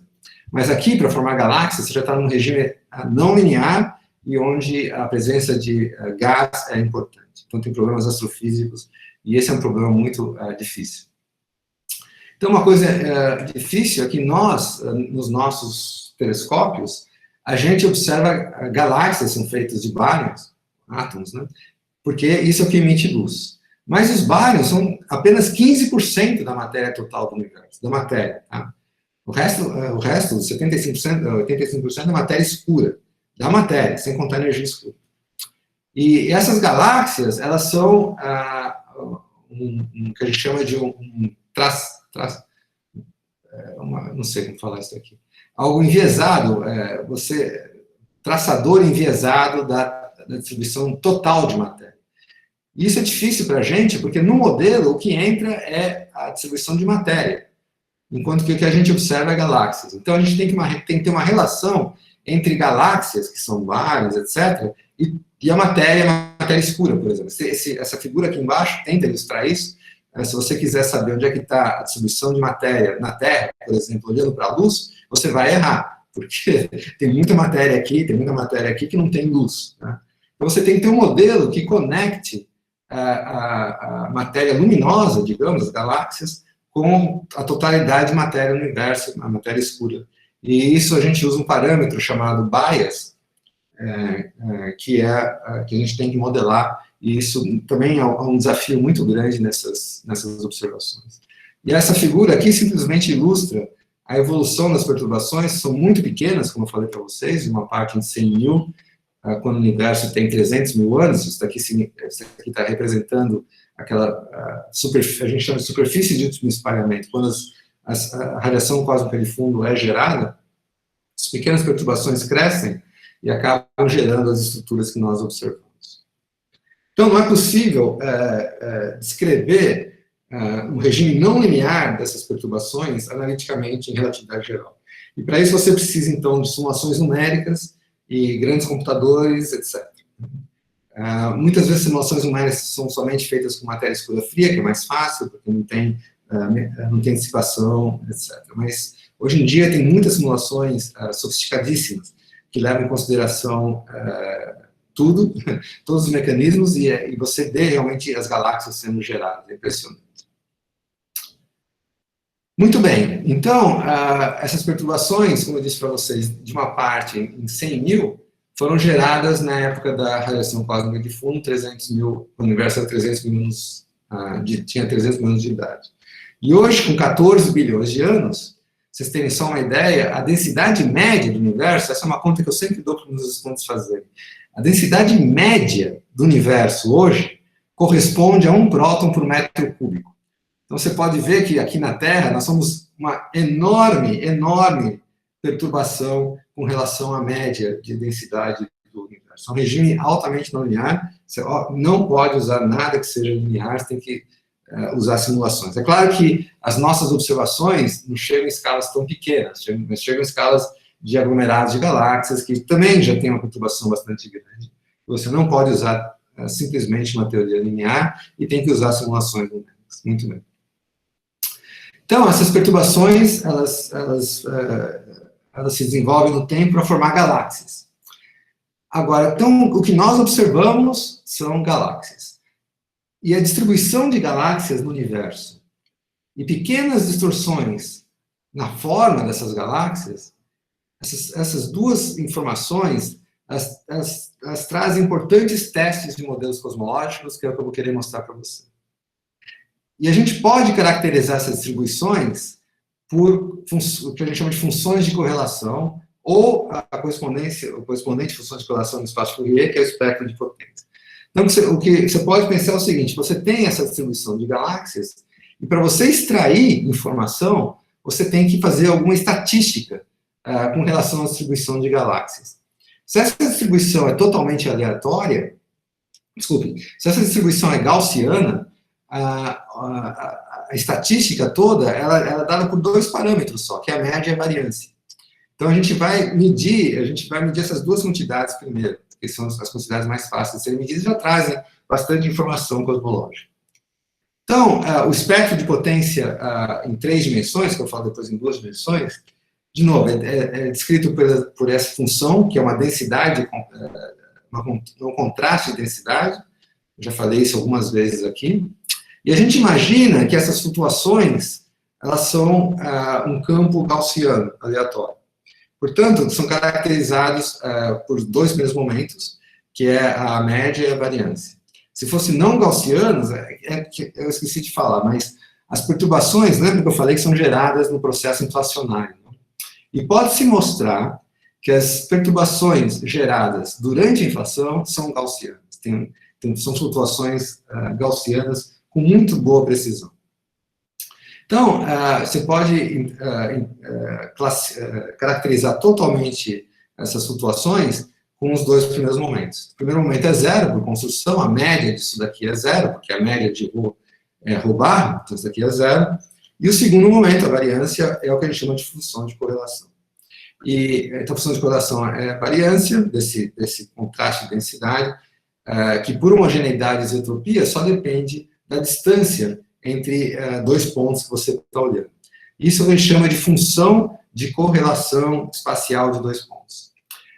Mas aqui, para formar galáxias, você já está num regime não linear, e onde a presença de gás é importante. Então, tem problemas astrofísicos, e esse é um problema muito difícil. Então, uma coisa difícil é que nós, nos nossos telescópios, a gente observa galáxias são feitas de baryons, átomos, né? Porque isso é o que emite luz. Mas os baryons são apenas 15% da matéria total do universo, da matéria, tá? O resto 75%, 85% é matéria escura, da matéria, sem contar energia escura. E essas galáxias, elas são o que a gente chama de não sei como falar isso aqui, algo enviesado, traçador enviesado da distribuição total de matéria. E isso é difícil para a gente, porque no modelo o que entra é a distribuição de matéria, enquanto que o que a gente observa é galáxias. Então a gente tem que ter uma relação entre galáxias, que são baryons, etc., e a matéria escura, por exemplo. Essa figura aqui embaixo tenta ilustrar isso. Se você quiser saber onde é que está a distribuição de matéria na Terra, por exemplo, olhando para a luz, você vai errar, porque tem muita matéria aqui que não tem luz. Né? Então você tem que ter um modelo que conecte a matéria luminosa, digamos, as galáxias, com a totalidade de matéria no universo, a matéria escura. E isso a gente usa um parâmetro chamado bias, que a gente tem que modelar, e isso também é um desafio muito grande nessas observações. E essa figura aqui simplesmente ilustra a evolução das perturbações, são muito pequenas, como eu falei para vocês, uma parte em 100 mil, quando o universo tem 300 mil anos, isso aqui está representando aquela a gente chama de superfície de último espalhamento, quando a radiação cósmica de fundo é gerada, as pequenas perturbações crescem e acabam gerando as estruturas que nós observamos. Então, não é possível descrever um regime não linear dessas perturbações analiticamente em relatividade geral. E para isso você precisa, então, de simulações numéricas e grandes computadores, etc. Muitas vezes simulações numéricas são somente feitas com matéria escura fria, que é mais fácil, porque não tem dissipação, etc. Mas, hoje em dia, tem muitas simulações sofisticadíssimas que levam em consideração todos os mecanismos, e você vê realmente as galáxias sendo geradas. É impressionante. Muito bem. Então, essas perturbações, como eu disse para vocês, de uma parte em 100 mil, foram geradas na época da radiação cósmica de fundo, 300 mil, o universo era 300 mil anos, tinha 300 mil anos de idade. E hoje, com 14 bilhões de anos, vocês terem só uma ideia, a densidade média do universo, essa é uma conta que eu sempre dou para os meus estudantes fazerem, a densidade média do universo hoje corresponde a 1 próton por metro cúbico. Então, você pode ver que aqui na Terra nós somos uma enorme perturbação com relação à média de densidade do universo. É um regime altamente não linear, você não pode usar nada que seja linear, você tem que usar simulações. É claro que as nossas observações não chegam em escalas tão pequenas, mas chegam em escalas de aglomerados de galáxias, que também já tem uma perturbação bastante grande. Você não pode usar simplesmente uma teoria linear e tem que usar simulações numéricas. Muito bem. Então, essas perturbações, elas se desenvolvem no tempo para formar galáxias. Agora, então, o que nós observamos são galáxias. E a distribuição de galáxias no universo e pequenas distorções na forma dessas galáxias, essas duas informações, elas trazem importantes testes de modelos cosmológicos, que é o que eu vou querer mostrar para você. E a gente pode caracterizar essas distribuições por o que a gente chama de funções de correlação, ou a correspondente função de correlação no espaço Fourier, que é o espectro de potência. Então, o que você pode pensar é o seguinte: você tem essa distribuição de galáxias, e para você extrair informação, você tem que fazer alguma estatística com relação à distribuição de galáxias. Se essa distribuição é totalmente aleatória, se essa distribuição é gaussiana, a estatística toda, ela é dada por dois parâmetros só, que é a média e a variância. Então, a gente vai medir essas duas quantidades primeiro, que são as quantidades mais fáceis de serem medidas e já trazem bastante informação cosmológica. Então, o espectro de potência em 3 dimensões, que eu falo depois em 2 dimensões, de novo, é descrito por essa função, que é uma densidade, um contraste de densidade, eu já falei isso algumas vezes aqui, e a gente imagina que essas flutuações, elas são um campo gaussiano, aleatório. Portanto, são caracterizados por 2 primeiros momentos, que é a média e a variância. Se fossem não gaussianos, eu esqueci de falar, mas as perturbações, lembra que eu falei que são geradas no processo inflacionário, né? E pode-se mostrar que as perturbações geradas durante a inflação são gaussianas. São flutuações gaussianas com muito boa precisão. Então, você pode caracterizar totalmente essas flutuações com os 2 primeiros momentos. O primeiro momento é 0, por construção, a média disso daqui é 0, porque a média de ρ é ρ, então isso daqui é 0. E o segundo momento, a variância, é o que a gente chama de função de correlação. Então, a função de correlação é a variância desse contraste de densidade, que por homogeneidade e isotropia só depende da distância entre 2 pontos que você está olhando. Isso a gente chama de função de correlação espacial de 2 pontos.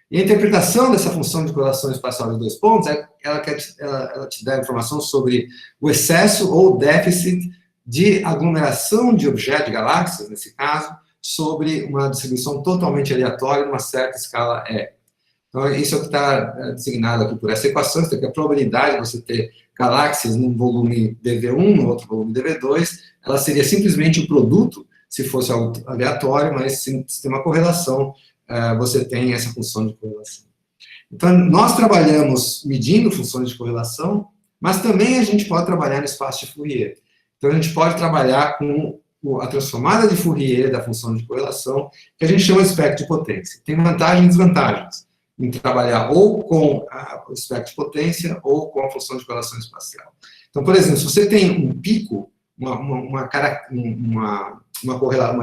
E a interpretação dessa função de correlação espacial de 2 pontos, ela te dá informação sobre o excesso ou déficit de aglomeração de objetos, de galáxias, nesse caso, sobre uma distribuição totalmente aleatória numa certa escala E. Então, isso é o que está designado aqui por essa equação, que é a probabilidade de você ter galáxias num volume dV1, no outro volume dV2, ela seria simplesmente o produto, se fosse algo aleatório, mas se tem uma correlação, você tem essa função de correlação. Então, nós trabalhamos medindo funções de correlação, mas também a gente pode trabalhar no espaço de Fourier. Então, a gente pode trabalhar com a transformada de Fourier da função de correlação, que a gente chama de espectro de potência. Tem vantagens e desvantagens em trabalhar ou com o espectro de potência ou com a função de correlação espacial. Então, por exemplo, se você tem um pico, uma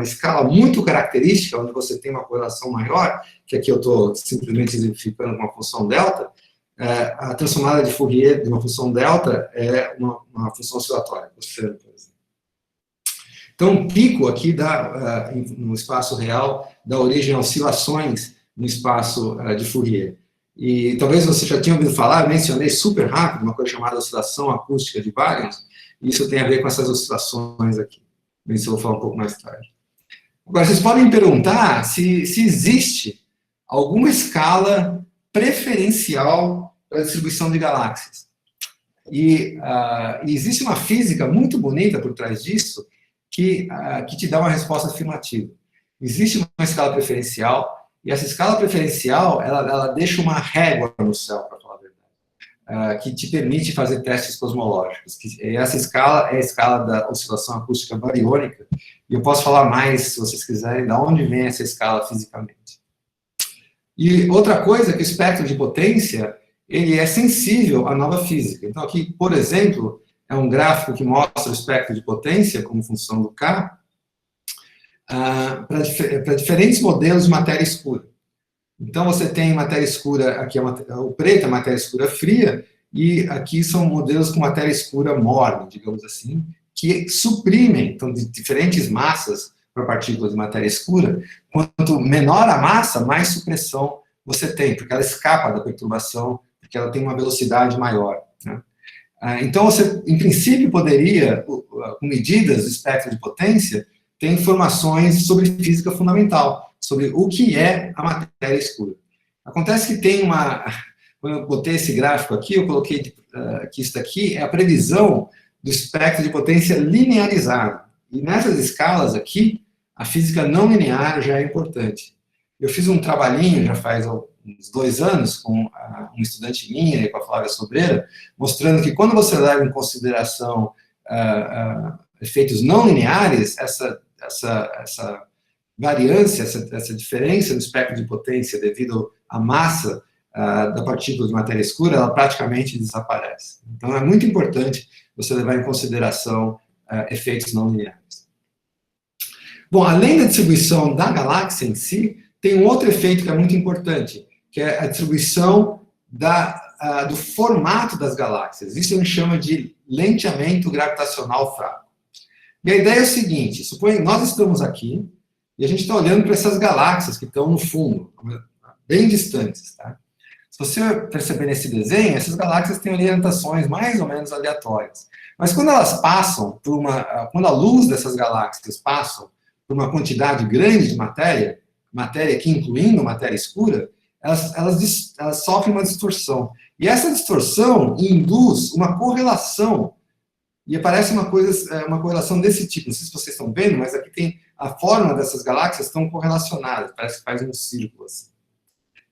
escala muito característica, onde você tem uma correlação maior, que aqui eu estou simplesmente exemplificando uma função delta, a transformada de Fourier de uma função delta é uma função oscilatória, por exemplo. Então, o pico aqui no espaço real dá origem a oscilações no espaço de Fourier. E talvez você já tenha ouvido falar, eu mencionei super rápido, uma coisa chamada oscilação acústica de baryons, e isso tem a ver com essas oscilações aqui. Isso eu vou falar um pouco mais tarde. Agora, vocês podem me perguntar se existe alguma escala preferencial para a distribuição de galáxias. E existe uma física muito bonita por trás disso, que te dá uma resposta afirmativa. Existe uma escala preferencial, e essa escala preferencial, ela deixa uma régua no céu, para falar a verdade, que te permite fazer testes cosmológicos. E essa escala é a escala da oscilação acústica baryônica, e eu posso falar mais, se vocês quiserem, de onde vem essa escala fisicamente. E outra coisa é que o espectro de potência, ele é sensível à nova física. Então, aqui, por exemplo, é um gráfico que mostra o espectro de potência como função do K, para diferentes modelos de matéria escura. Então, você tem matéria escura, aqui o preto é matéria escura fria, e aqui são modelos com matéria escura morna, digamos assim, que suprimem, então, de diferentes massas para partículas de matéria escura. Quanto menor a massa, mais supressão você tem, porque ela escapa da perturbação, porque ela tem uma velocidade maior, né? Então, você, em princípio, poderia, com medidas do espectro de potência, ter informações sobre física fundamental, sobre o que é a matéria escura. Acontece que tem uma... Quando eu botei esse gráfico aqui, eu coloquei que isso daqui é a previsão do espectro de potência linearizado. E nessas escalas aqui, a física não linear já é importante. Eu fiz um trabalhinho, já faz uns 2 anos, com um estudante minha e com a Flávia Sobreira, mostrando que quando você leva em consideração efeitos não lineares, essa variância, essa diferença no espectro de potência devido à massa da partícula de matéria escura, ela praticamente desaparece. Então, é muito importante você levar em consideração efeitos não lineares. Bom, além da distribuição da galáxia em si, tem um outro efeito que é muito importante, que é a distribuição do formato das galáxias. Isso a gente chama de lenteamento gravitacional fraco. E a ideia é o seguinte, suponha que nós estamos aqui, e a gente está olhando para essas galáxias que estão no fundo, bem distantes, tá? Se você perceber nesse desenho, essas galáxias têm orientações mais ou menos aleatórias. Mas quando elas passam por quando a luz dessas galáxias passam por uma quantidade grande de matéria aqui incluindo matéria escura, elas sofrem uma distorção. E essa distorção induz uma correlação, e aparece uma correlação desse tipo. Não sei se vocês estão vendo, mas aqui tem a forma dessas galáxias estão correlacionadas, parece que faz um círculo assim.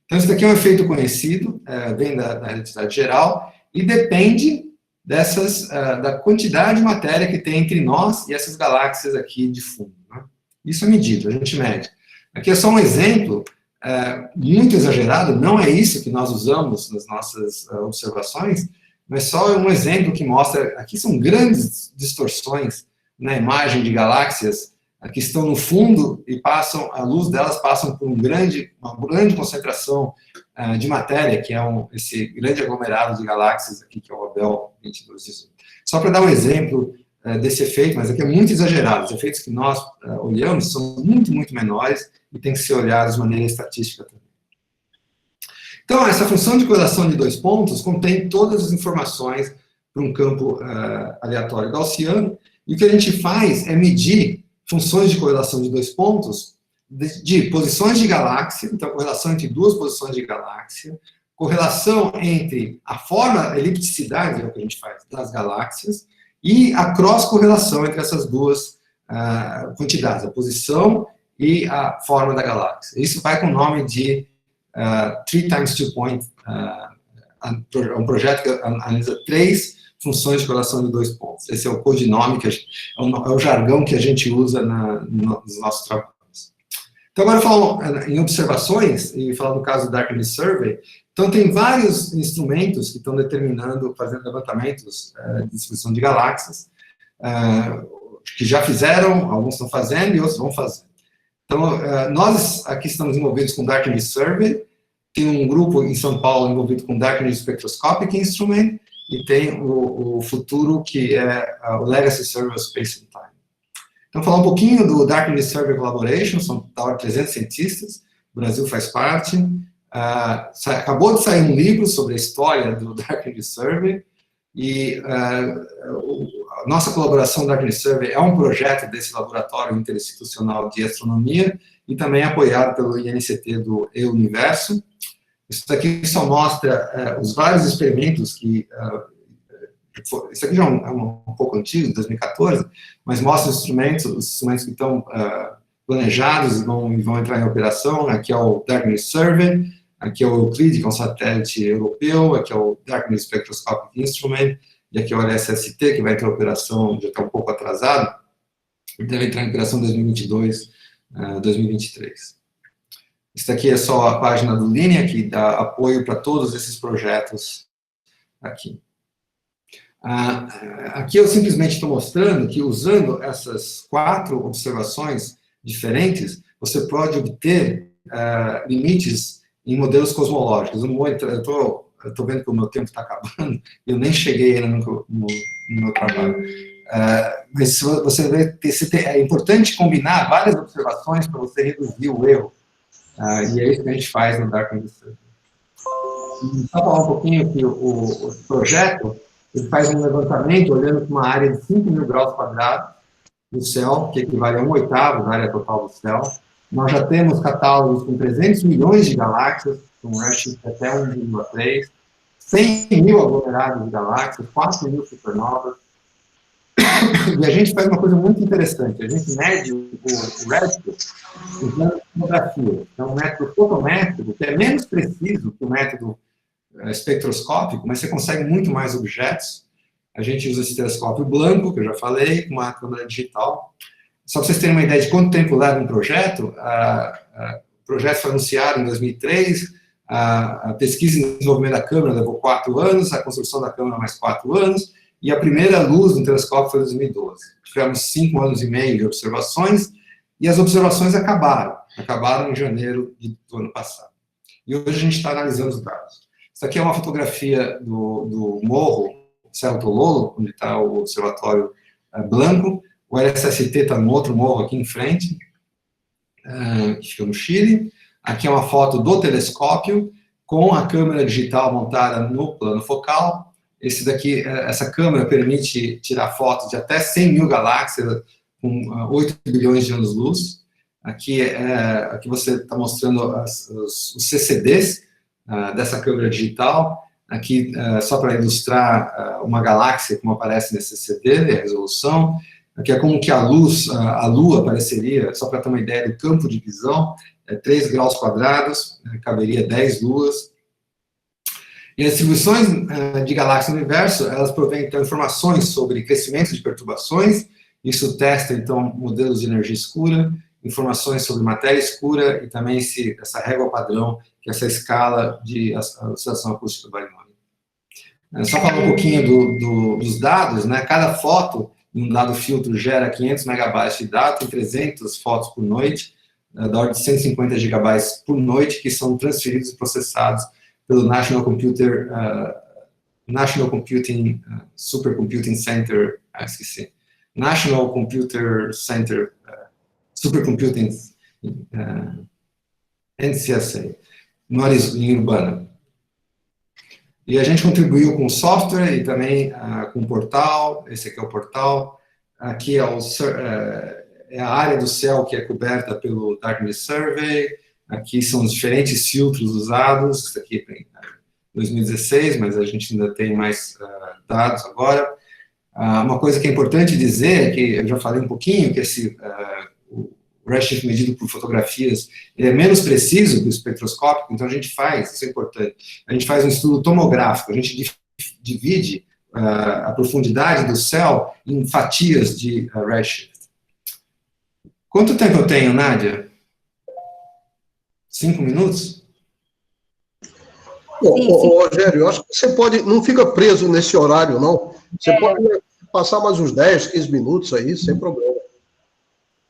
Então, isso daqui é um efeito conhecido, vem da relatividade geral, e depende da quantidade de matéria que tem entre nós e essas galáxias aqui de fundo, né? Isso é medido, a gente mede. Aqui é só um exemplo, muito exagerado, não é isso que nós usamos nas nossas observações, mas só um exemplo que mostra, aqui são grandes distorções na imagem de galáxias que estão no fundo e a luz delas passam por uma grande concentração de matéria, que é esse grande aglomerado de galáxias aqui, que é o Abel 2218. Só para dar um exemplo desse efeito, mas aqui é muito exagerado. Os efeitos que nós olhamos são muito, muito menores e tem que ser olhados de maneira estatística também. Então, essa função de correlação de 2 pontos contém todas as informações para um campo aleatório gaussiano, e o que a gente faz é medir funções de correlação de 2 pontos de posições de galáxia, então, correlação entre 2 posições de galáxia, correlação entre a forma, a elipticidade, é o que a gente faz, das galáxias, e a cross-correlação entre essas 2 quantidades, a posição e a forma da galáxia. Isso vai com o nome de 3x2 point, um projeto que analisa 3 funções de correlação de 2 pontos. Esse é o codinome, é o jargão que a gente usa nos nossos trabalhos. Então, agora falando em observações, e falando no caso do Darkness Survey, então tem vários instrumentos que estão fazendo levantamentos de distribuição de galáxias, que já fizeram, alguns estão fazendo e outros vão fazer. Então, nós aqui estamos envolvidos com o Darkness Survey, tem um grupo em São Paulo envolvido com o Darkness Spectroscopic Instrument, e tem o futuro, que é o Legacy Survey of Space and Time. Então, falar um pouquinho do Darkness Survey Collaboration, são da hora 300 cientistas, o Brasil faz parte. Acabou de sair um livro sobre a história do Darkness Survey, e a nossa colaboração do Darkness Survey é um projeto desse laboratório interinstitucional de astronomia, e também apoiado pelo INCT do E-Universo. Isso aqui só mostra os vários experimentos que... isso aqui já é um pouco antigo, 2014, mas mostra os instrumentos que estão planejados e vão entrar em operação. Aqui é o Darkness Survey, aqui é o Euclid, que é um satélite europeu, aqui é o Darkness Spectroscopic Instrument, e aqui é o LSST, que vai entrar em operação, já está um pouco atrasado, e deve entrar em operação em 2022, 2023. Isso aqui é só a página do Linea, que dá apoio para todos esses projetos aqui. Aqui eu simplesmente estou mostrando que, usando essas 4 observações diferentes, você pode obter limites em modelos cosmológicos. Eu estou eu estou vendo que o meu tempo está acabando, eu nem cheguei ainda no meu trabalho. Mas você vê, é importante combinar várias observações para você reduzir o erro. E é isso que a gente faz no Darknet Survey. Só falar um pouquinho que o projeto ele faz um levantamento olhando para uma área de 5.000 graus quadrados do céu, que equivale a 1/8 da área total do céu. Nós já temos catálogos com 300 milhões de galáxias, com redshift até 1,3, 100 mil aglomerados de galáxias, 4.000 supernovas. E a gente faz uma coisa muito interessante, a gente mede o redshift usando fotografia. Então, um método fotométrico, que é menos preciso que o método espectroscópico, mas você consegue muito mais objetos. A gente usa esse telescópio Blanco, que eu já falei, com uma câmera digital. Só para vocês terem uma ideia de quanto tempo leva um projeto, o projeto foi anunciado em 2003, a pesquisa e desenvolvimento da câmera levou 4 anos, a construção da câmera mais 4 anos, e a primeira luz no telescópio foi em 2012. Tivemos 5 anos e meio de observações, e as observações acabaram em janeiro do ano passado. E hoje a gente está analisando os dados. Isso aqui é uma fotografia do morro Cerro Tololo, onde está o observatório Blanco. O LSST está no outro morro aqui em frente, que fica no Chile. Aqui é uma foto do telescópio, com a câmera digital montada no plano focal. Essa câmera permite tirar fotos de até 100 mil galáxias, com 8 bilhões de anos-luz. Aqui você está mostrando os CCDs dessa câmera digital. Aqui, só para ilustrar uma galáxia, como aparece nesse CCD, a resolução. Aqui é como que a Lua apareceria, só para ter uma ideia do campo de visão, 3 graus quadrados, caberia 10 luas. E as distribuições de galáxias no universo, elas provêm, então, informações sobre crescimento de perturbações, isso testa, então, modelos de energia escura, informações sobre matéria escura, e também essa régua padrão, que é essa escala de oscilação acústica do barinômio. Só falar um pouquinho dos dados, né? Cada foto em um dado filtro gera 500 megabytes de dado, tem 300 fotos por noite, da ordem de 150 gigabytes por noite, que são transferidos e processados pelo National Computing Supercomputing Center, National Computer Center Supercomputing NCSA, em Urbana. E a gente contribuiu com software e também com o portal. Esse aqui é o portal. Aqui é a área do céu que é coberta pelo Darknet Survey. Aqui são os diferentes filtros usados. Isso aqui é em 2016, mas a gente ainda tem mais dados agora. Uma coisa que é importante dizer, é que eu já falei um pouquinho, que o redshift medido por fotografias ele é menos preciso que o espectroscópico, então a gente faz, isso é importante, a gente faz um estudo tomográfico, a gente divide a profundidade do céu em fatias de redshift. Quanto tempo eu tenho, Nádia? 5 minutos? Rogério, eu acho que você não fica preso nesse horário, não. Você pode passar mais uns 10, 15 minutos aí, sem problema.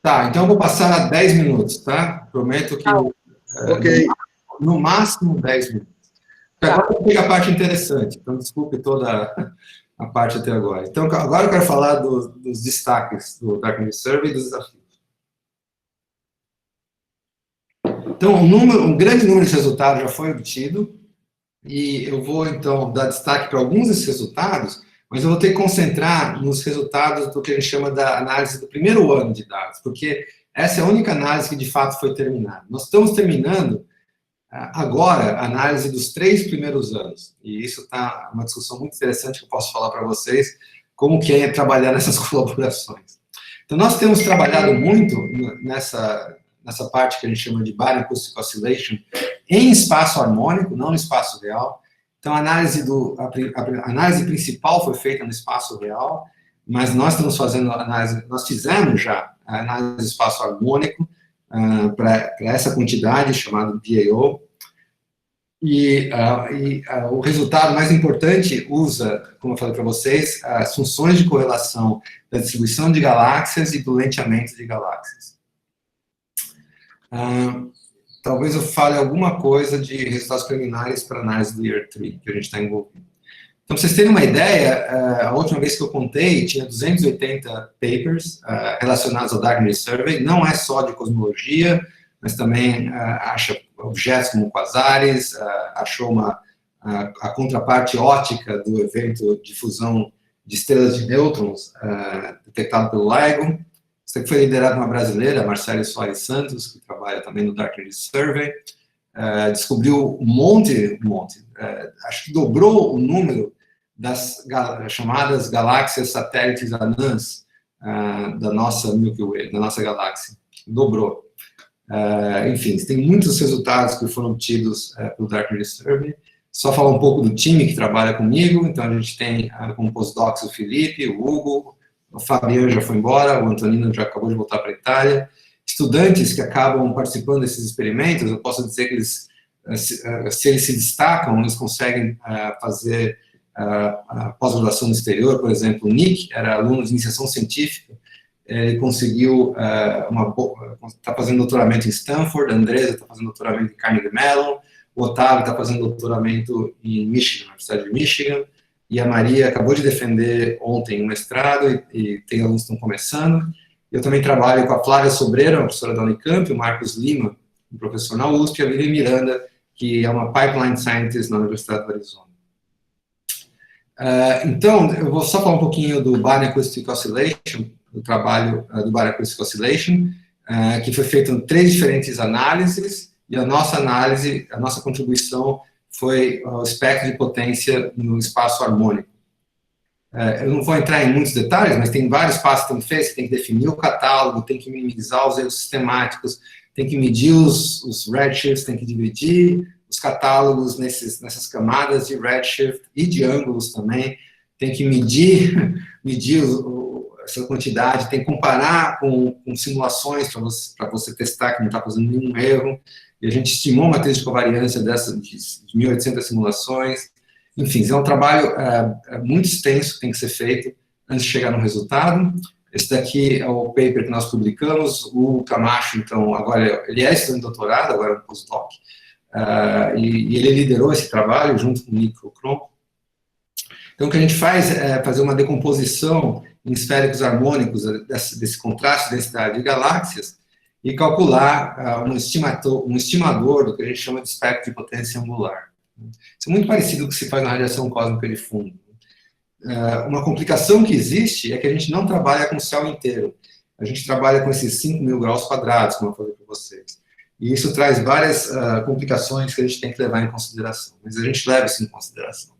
Tá, então eu vou passar 10 minutos, tá? Prometo que ok. No máximo 10 minutos. Agora chega a parte interessante, então desculpe toda a parte até agora. Então agora eu quero falar dos destaques do Darknet Survey e dos desafios. Então, um grande número de resultados já foi obtido, e eu vou, então, dar destaque para alguns desses resultados, mas eu vou ter que concentrar nos resultados do que a gente chama da análise do primeiro ano de dados, porque essa é a única análise que, de fato, foi terminada. Nós estamos terminando, agora, a análise dos 3 primeiros anos, e isso está uma discussão muito interessante que eu posso falar para vocês, como que é trabalhar nessas colaborações. Então, nós temos trabalhado muito nessa parte que a gente chama de Barium Acoustic Oscillation, em espaço harmônico, não no espaço real. Então, a análise principal foi feita no espaço real, mas nós estamos fazendo nós fizemos já a análise do espaço harmônico para essa quantidade, chamada DAO, e o resultado mais importante usa, como eu falei para vocês, as funções de correlação da distribuição de galáxias e do lenteamento de galáxias. talvez eu fale alguma coisa de resultados preliminares para análise do Year 3, que a gente está envolvido. Então, para vocês terem uma ideia, a última vez que eu contei, tinha 280 papers relacionados ao Dark Survey, não é só de cosmologia, mas também acha objetos como quasares, achou a contraparte óptica do evento de fusão de estrelas de nêutrons detectado pelo LIGO. Isso aqui foi liderado por uma brasileira, Marcele Soares Santos, que trabalha também no Dark Survey. Descobriu um monte, acho que dobrou o número das chamadas galáxias satélites anãs da nossa Milky Way, da nossa galáxia. Dobrou. Enfim, tem muitos resultados que foram obtidos pelo Dark Survey. Só falar um pouco do time que trabalha comigo. Então, a gente tem como postdocs o Felipe, o Hugo, o Fabiano já foi embora, o Antonino já acabou de voltar para a Itália. Estudantes que acabam participando desses experimentos, eu posso dizer que eles, se eles se destacam, eles conseguem fazer a pós-graduação no exterior. Por exemplo, o Nick era aluno de iniciação científica, ele conseguiu está fazendo doutoramento em Stanford, a Andresa está fazendo doutoramento em Carnegie Mellon, o Otávio está fazendo doutoramento em Michigan, na Universidade de Michigan, e a Maria acabou de defender ontem um mestrado, e tem alunos que estão começando. Eu também trabalho com a Flávia Sobreira, uma professora da Unicamp, o Marcos Lima, um professor na USP, e a Lívia Miranda, que é uma pipeline scientist na Universidade do Arizona. Então, eu vou só falar um pouquinho do Baryon Acoustic Oscillation, do trabalho do Baryon Acoustic Oscillation, que foi feito em 3 diferentes análises, e a nossa análise, a nossa contribuição foi o espectro de potência no espaço harmônico. Eu não vou entrar em muitos detalhes, mas tem vários passos que tem que fazer. Você tem que definir o catálogo, tem que minimizar os erros sistemáticos, tem que medir os redshifts, tem que dividir os catálogos nessas camadas de redshift e de ângulos também, tem que medir essa quantidade, tem que comparar com simulações para você testar que não está fazendo nenhum erro. E a gente estimou uma matriz de covariância de 1.800 simulações. Enfim, é um trabalho muito extenso que tem que ser feito antes de chegar no resultado. Esse daqui é o paper que nós publicamos. O Camacho, então, agora ele é estudante de doutorado, agora é um postdoc, e ele liderou esse trabalho junto com o Nico Kron. Então, o que a gente faz é fazer uma decomposição em esféricos harmônicos desse contraste de densidade de galáxias e calcular um estimador do que a gente chama de espectro de potência angular. Isso é muito parecido com o que se faz na radiação cósmica de fundo. Uma complicação que existe é que a gente não trabalha com o céu inteiro. A gente trabalha com esses 5.000 graus quadrados, como eu falei para vocês. E isso traz várias complicações que a gente tem que levar em consideração. Mas a gente leva isso em consideração.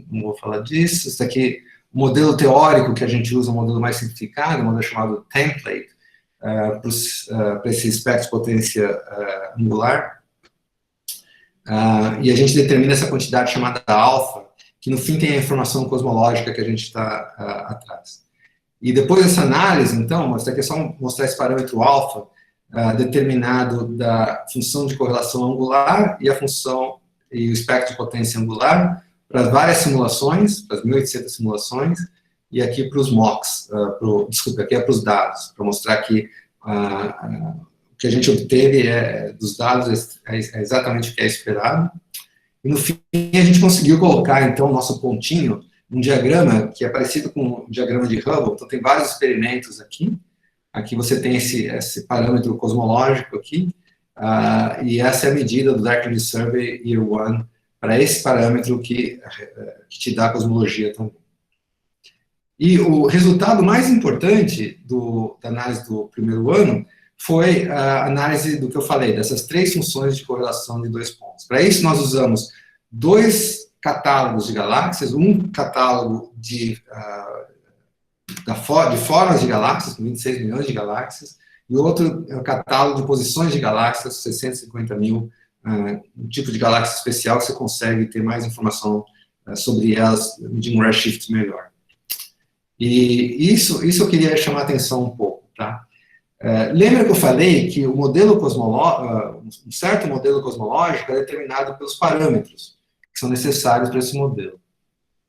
Não vou falar disso. Isso aqui, o modelo teórico que a gente usa, um modelo mais simplificado, um modelo chamado template, para esse espectro de potência angular. E a gente determina essa quantidade chamada alfa, que no fim tem a informação cosmológica que a gente está atrás. E depois dessa análise, então, isso aqui é só mostrar esse parâmetro alfa, determinado da função de correlação angular e a função e o espectro de potência angular para várias simulações, para as 1.800 simulações, e aqui para os mocks, aqui é para os dados, para mostrar que o que a gente obteve dos dados é exatamente o que é esperado. E no fim a gente conseguiu colocar, então, o nosso pontinho num diagrama que é parecido com o diagrama de Hubble. Então tem vários experimentos aqui. Aqui você tem esse parâmetro cosmológico aqui, e essa é a medida do Dark Survey Year 1 para esse parâmetro que te dá a cosmologia também. E o resultado mais importante da análise do primeiro ano foi a análise do que eu falei, dessas 3 funções de correlação de 2 pontos. Para isso, nós usamos 2 catálogos de galáxias, um catálogo de formas de galáxias, com 26 milhões de galáxias, e outro é o catálogo de posições de galáxias, 650 mil, um tipo de galáxia especial que você consegue ter mais informação sobre elas de um redshift melhor. E isso eu queria chamar a atenção um pouco, tá? Lembra que eu falei que o modelo um certo modelo cosmológico é determinado pelos parâmetros que são necessários para esse modelo.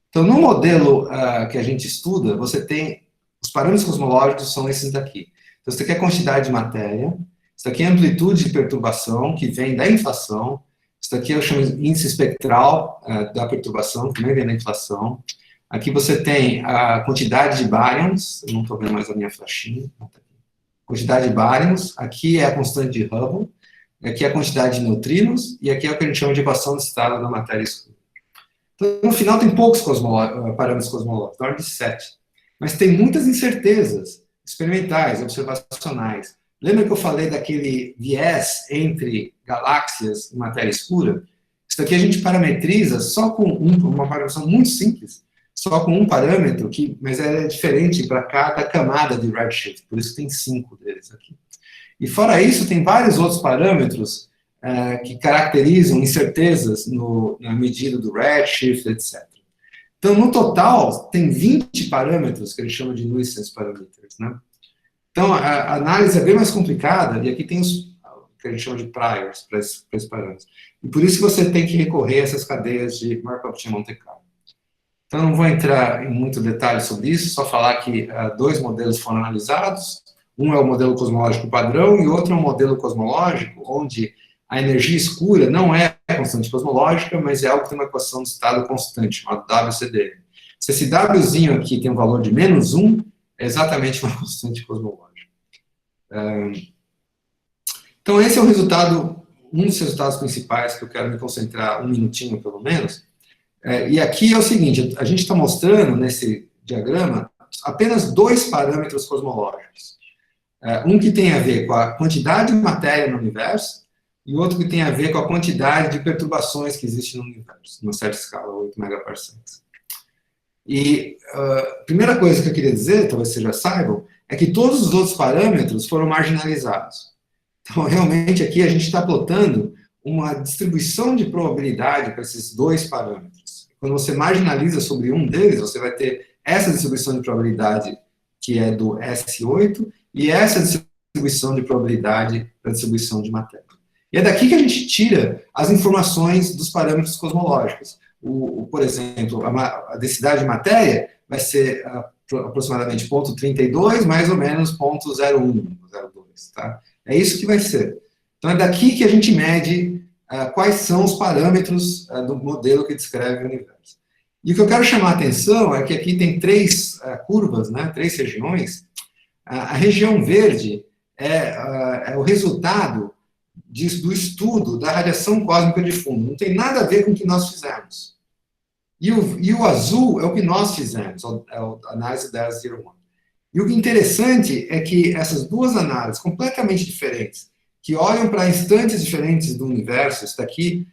Então, no modelo que a gente estuda, você tem os parâmetros cosmológicos são esses daqui. Então, você quer a quantidade de matéria, Isso aqui é a amplitude de perturbação que vem da inflação. Isso aqui eu chamo de índice espectral da perturbação, que também vem da inflação. Aqui você tem a quantidade de baryons, eu não estou vendo mais a minha flechinha. Quantidade de baryons, aqui é a constante de Hubble, aqui é a quantidade de neutrinos, e aqui é o que a gente chama de equação de estado da matéria escura. Então, no final, tem poucos parâmetros cosmológicos, na ordem de 7. Mas tem muitas incertezas experimentais, observacionais. Lembra que eu falei daquele viés entre galáxias e matéria escura? Isso aqui a gente parametriza só com uma parametrização muito simples, só com um parâmetro, mas é diferente para cada camada de redshift, por isso tem 5 deles aqui. E fora isso, tem vários outros parâmetros que caracterizam incertezas na medida do redshift, etc. Então, no total, tem 20 parâmetros que a gente chama de nuisance parameters, né? Então, a análise é bem mais complicada, e aqui tem os que a gente chama de priors para esses parâmetros. E por isso que você tem que recorrer a essas cadeias de Markov de Monte Carlo. Então, não vou entrar em muito detalhe sobre isso, só falar que 2 modelos foram analisados. Um é o modelo cosmológico padrão e o outro é um modelo cosmológico onde a energia escura não é constante cosmológica, mas é algo que tem uma equação de estado constante, chamada WCDM. Se esse Wzinho aqui tem um valor de -1, é exatamente uma constante cosmológica. Então, esse é o resultado, um dos resultados principais que eu quero me concentrar um minutinho, pelo menos. E aqui é o seguinte, a gente está mostrando nesse diagrama apenas 2 parâmetros cosmológicos. Um que tem a ver com a quantidade de matéria no universo e outro que tem a ver com a quantidade de perturbações que existem no universo, numa certa escala, 8 megaparsecs. E a primeira coisa que eu queria dizer, talvez vocês já saibam, é que todos os outros parâmetros foram marginalizados. Então, realmente, aqui a gente está plotando uma distribuição de probabilidade para esses 2 parâmetros. Quando você marginaliza sobre um deles, você vai ter essa distribuição de probabilidade, que é do S8, e essa distribuição de probabilidade para a distribuição de matéria. E é daqui que a gente tira as informações dos parâmetros cosmológicos. Por exemplo, a densidade de matéria vai ser aproximadamente 0,32, mais ou menos 0,01, 0,2, tá? É isso que vai ser. Então, é daqui que a gente mede quais são os parâmetros do modelo que descreve o universo. E o que eu quero chamar a atenção é que aqui tem 3 curvas, né, 3 regiões. A região verde é o resultado do estudo da radiação cósmica de fundo. Não tem nada a ver com o que nós fizemos. E o azul é o que nós fizemos, é a análise 1001. E o que é interessante é que essas 2 análises completamente diferentes, que olham para instantes diferentes do universo, está aqui,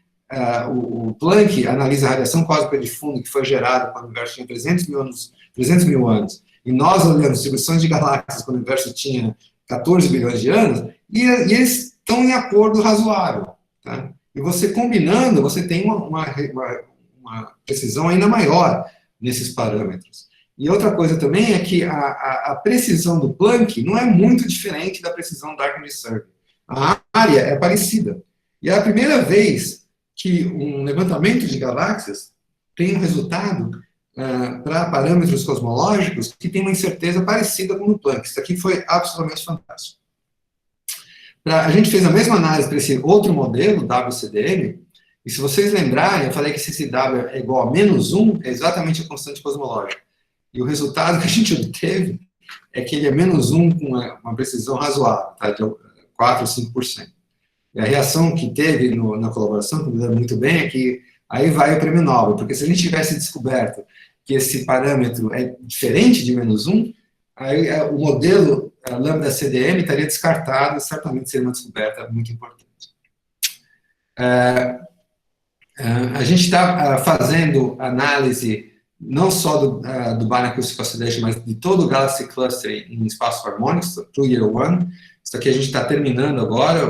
o Planck analisa a radiação cósmica de fundo que foi gerada quando o universo tinha 300 mil anos, e nós olhamos distribuições de galáxias quando o universo tinha 14 bilhões de anos, e eles estão em acordo razoável. Tá? E você combinando, você tem uma precisão ainda maior nesses parâmetros. E outra coisa também é que a precisão do Planck não é muito diferente da precisão do Darkness Survey. A área é parecida. E é a primeira vez que um levantamento de galáxias tem um resultado para parâmetros cosmológicos que tem uma incerteza parecida com o do Planck. Isso aqui foi absolutamente fantástico. A gente fez a mesma análise para esse outro modelo, WCDM, e se vocês lembrarem, eu falei que se esse W é igual a -1, é exatamente a constante cosmológica. E o resultado que a gente obteve é que ele é -1 com uma precisão razoável, tá? De 4 ou 5%. E a reação que teve na colaboração, que me lembro muito bem, é que aí vai o prêmio Nobel, porque se a gente tivesse descoberto que esse parâmetro é diferente de -1, aí o modelo lambda CDM estaria descartado, e certamente seria uma descoberta muito importante. A gente está fazendo análise não só do Baryon Acoustic Oscillation, mas de todo o Galaxy Cluster em espaço harmônico, to year one. Isso aqui a gente está terminando agora,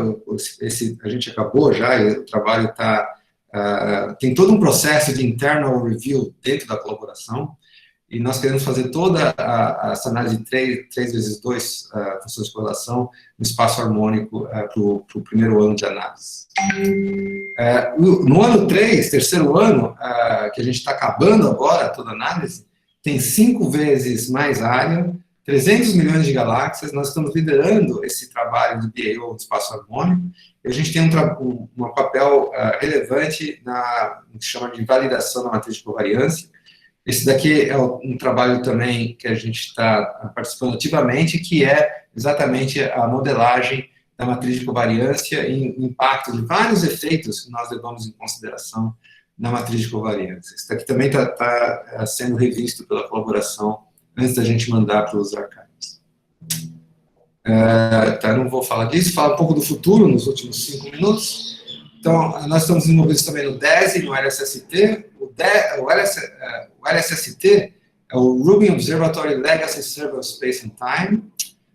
a gente acabou já, e o trabalho tem todo um processo de internal review dentro da colaboração, e nós queremos fazer toda essa análise de 3x2 funções de correlação no espaço harmônico para o primeiro ano de análise. No ano 3, terceiro ano, que a gente está acabando agora toda a análise, tem 5 vezes mais área, 300 milhões de galáxias, nós estamos liderando esse trabalho do BAO, do espaço harmônico, e a gente tem um papel relevante no que se chama de validação da matriz de covariância. Esse daqui é um trabalho também que a gente está participando ativamente, que é exatamente a modelagem da matriz de covariância e o impacto de vários efeitos que nós levamos em consideração na matriz de covariância. Isso daqui também está sendo revisto pela colaboração antes da gente mandar para os arquivos. Não vou falar disso, falar um pouco do futuro nos últimos 5 minutos. Então, nós estamos envolvidos também no DESI, no LSST. O LSST é o Rubin Observatory Legacy Server of Space and Time.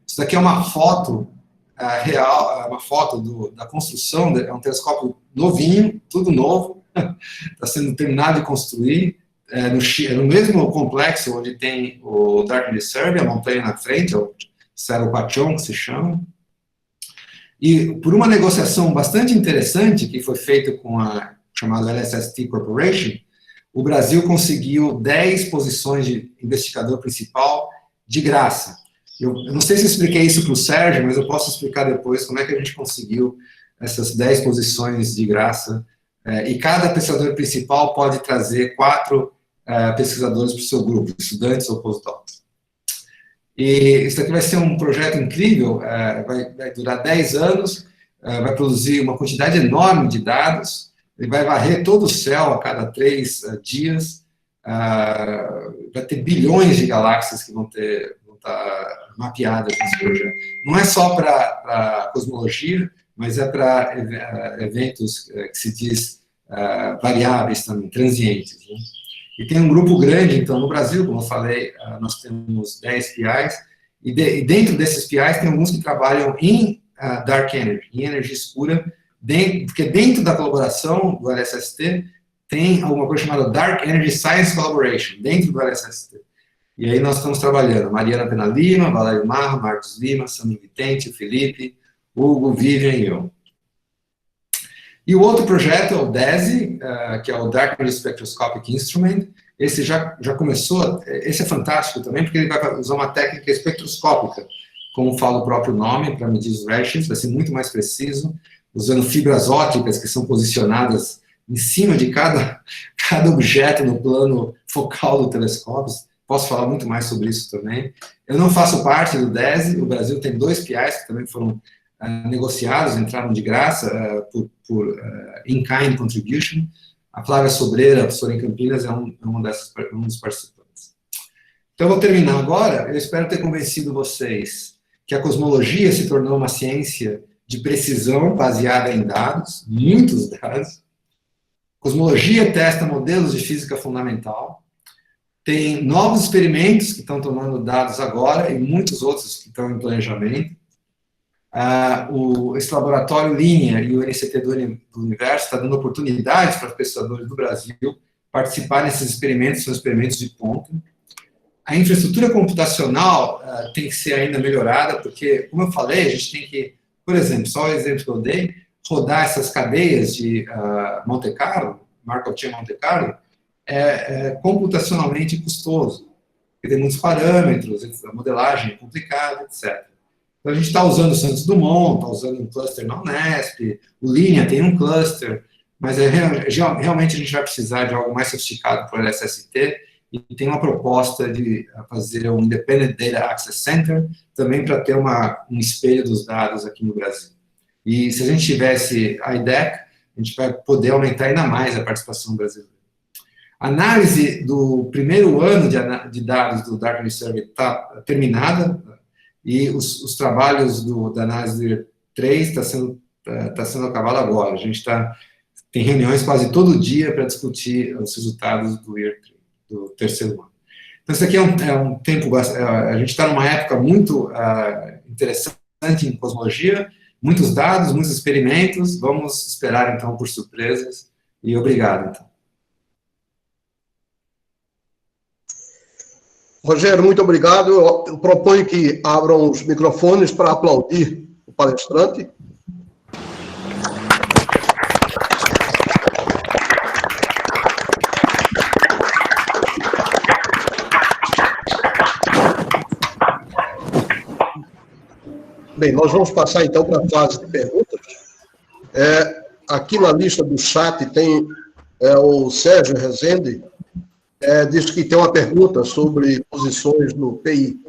Isso daqui é uma foto real, uma foto da construção, é um telescópio novinho, tudo novo, está sendo terminado de construir, no mesmo complexo onde tem o Dark Survey, a montanha na frente, é o Cerro Pachón, que se chama. E por uma negociação bastante interessante que foi feita com a chamada LSST Corporation, o Brasil conseguiu 10 posições de investigador principal de graça. Eu não sei se eu expliquei isso para o Sérgio, mas eu posso explicar depois como é que a gente conseguiu essas 10 posições de graça. E cada pesquisador principal pode trazer 4 pesquisadores para o seu grupo, estudantes ou postdocs. E isso aqui vai ser um projeto incrível, vai durar 10 anos, vai produzir uma quantidade enorme de dados, ele vai varrer todo o céu a cada 3 dias, vai ter bilhões de galáxias que vão estar mapeadas nesse projeto. Não é só para cosmologia, mas é para eventos que se diz variáveis também, transientes, né? E tem um grupo grande, então, no Brasil, como eu falei, nós temos 10 PIs, e dentro desses PIs tem alguns que trabalham em Dark Energy, em energia escura, porque dentro da colaboração do LSST tem alguma coisa chamada Dark Energy Science Collaboration, dentro do LSST. E aí nós estamos trabalhando, Mariana Pena Lima, Valério Marra, Marcos Lima, Sandro Vitente, Felipe, Hugo, Vivian e eu. E o outro projeto é o DESI, que é o Dark Energy Spectroscopic Instrument. Esse já começou, esse é fantástico também, porque ele vai usar uma técnica espectroscópica, como fala o próprio nome, para medir os redshifts, vai ser muito mais preciso, usando fibras ópticas que são posicionadas em cima de cada objeto no plano focal do telescópio. Posso falar muito mais sobre isso também. Eu não faço parte do DESI, o Brasil tem 2 PIs que também foram negociados, entraram de graça por in-kind contribution. A Flávia Sobreira, professora em Campinas, é um dos participantes. Então, eu vou terminar agora. Eu espero ter convencido vocês que a cosmologia se tornou uma ciência de precisão baseada em dados, muitos dados. Cosmologia testa modelos de física fundamental. Tem novos experimentos que estão tomando dados agora e muitos outros que estão em planejamento. Esse laboratório Linea e o NCT do Universo está dando oportunidades para os pesquisadores do Brasil participarem desses experimentos, são experimentos de ponta. A infraestrutura computacional tem que ser ainda melhorada, porque, como eu falei, a gente tem que, por exemplo, só o exemplo que eu dei, rodar essas cadeias de Monte Carlo, Markov Chain Monte Carlo, é computacionalmente custoso, porque tem muitos parâmetros, a modelagem é complicada, etc. Então, a gente está usando o Santos Dumont, está usando um cluster na Unesp, o Linea tem um cluster, mas realmente a gente vai precisar de algo mais sofisticado para o LSST, e tem uma proposta de fazer um Independent Data Access Center, também para ter um espelho dos dados aqui no Brasil. E se a gente tivesse a IDEC, a gente vai poder aumentar ainda mais a participação brasileira. A análise do primeiro ano de dados do Dark Energy Survey está terminada, e os trabalhos da análise 3 está sendo acabado agora. A gente tem reuniões quase todo dia para discutir os resultados do terceiro ano. Então, isso aqui é um tempo, a gente está numa época muito interessante em cosmologia, muitos dados, muitos experimentos, vamos esperar, então, por surpresas, e obrigado, então. Rogério, muito obrigado. Eu proponho que abram os microfones para aplaudir o palestrante. Bem, nós vamos passar então para a fase de perguntas. Aqui na lista do chat tem o Sérgio Rezende, diz que tem uma pergunta sobre posições no PI.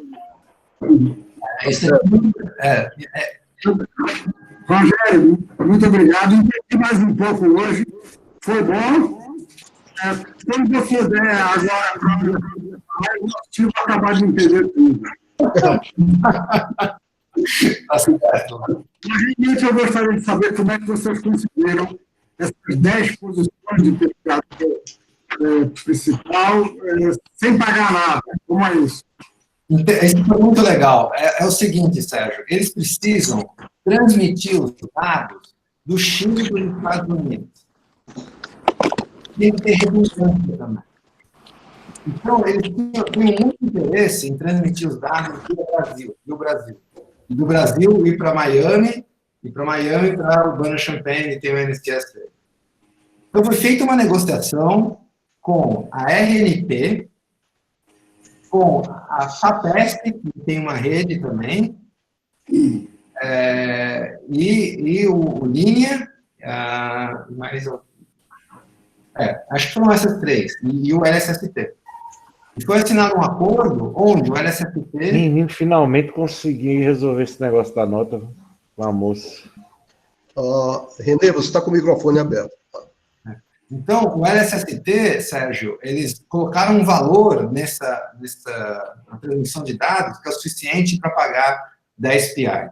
Rogério, muito obrigado. Entendi mais um pouco hoje. Foi bom. Quando eu puder agora, eu vou acabar de entender tudo. Realmente eu gostaria de saber como é que vocês conseguiram essas 10 posições de pesquisador principal sem pagar nada. Como é isso? Isso foi muito legal. É o seguinte, Sérgio, eles precisam transmitir os dados do Chile para os Estados Unidos. Tem que ter redundância também. Então, eles tinham muito interesse em transmitir os dados do Brasil ir para Miami, e para Urbana-Champaign, tem o NCSA. Então, foi feita uma negociação com a RNP, com a FAPESP, que tem uma rede também, e o Linea, acho que foram essas três, e o LSST. E foi assinado um acordo onde o LSST... Menino, finalmente consegui resolver esse negócio da nota com a moça. Renê, você está com o microfone aberto. Então, o LSST, Sérgio, eles colocaram um valor nessa transmissão de dados que é o suficiente para pagar 10 PI.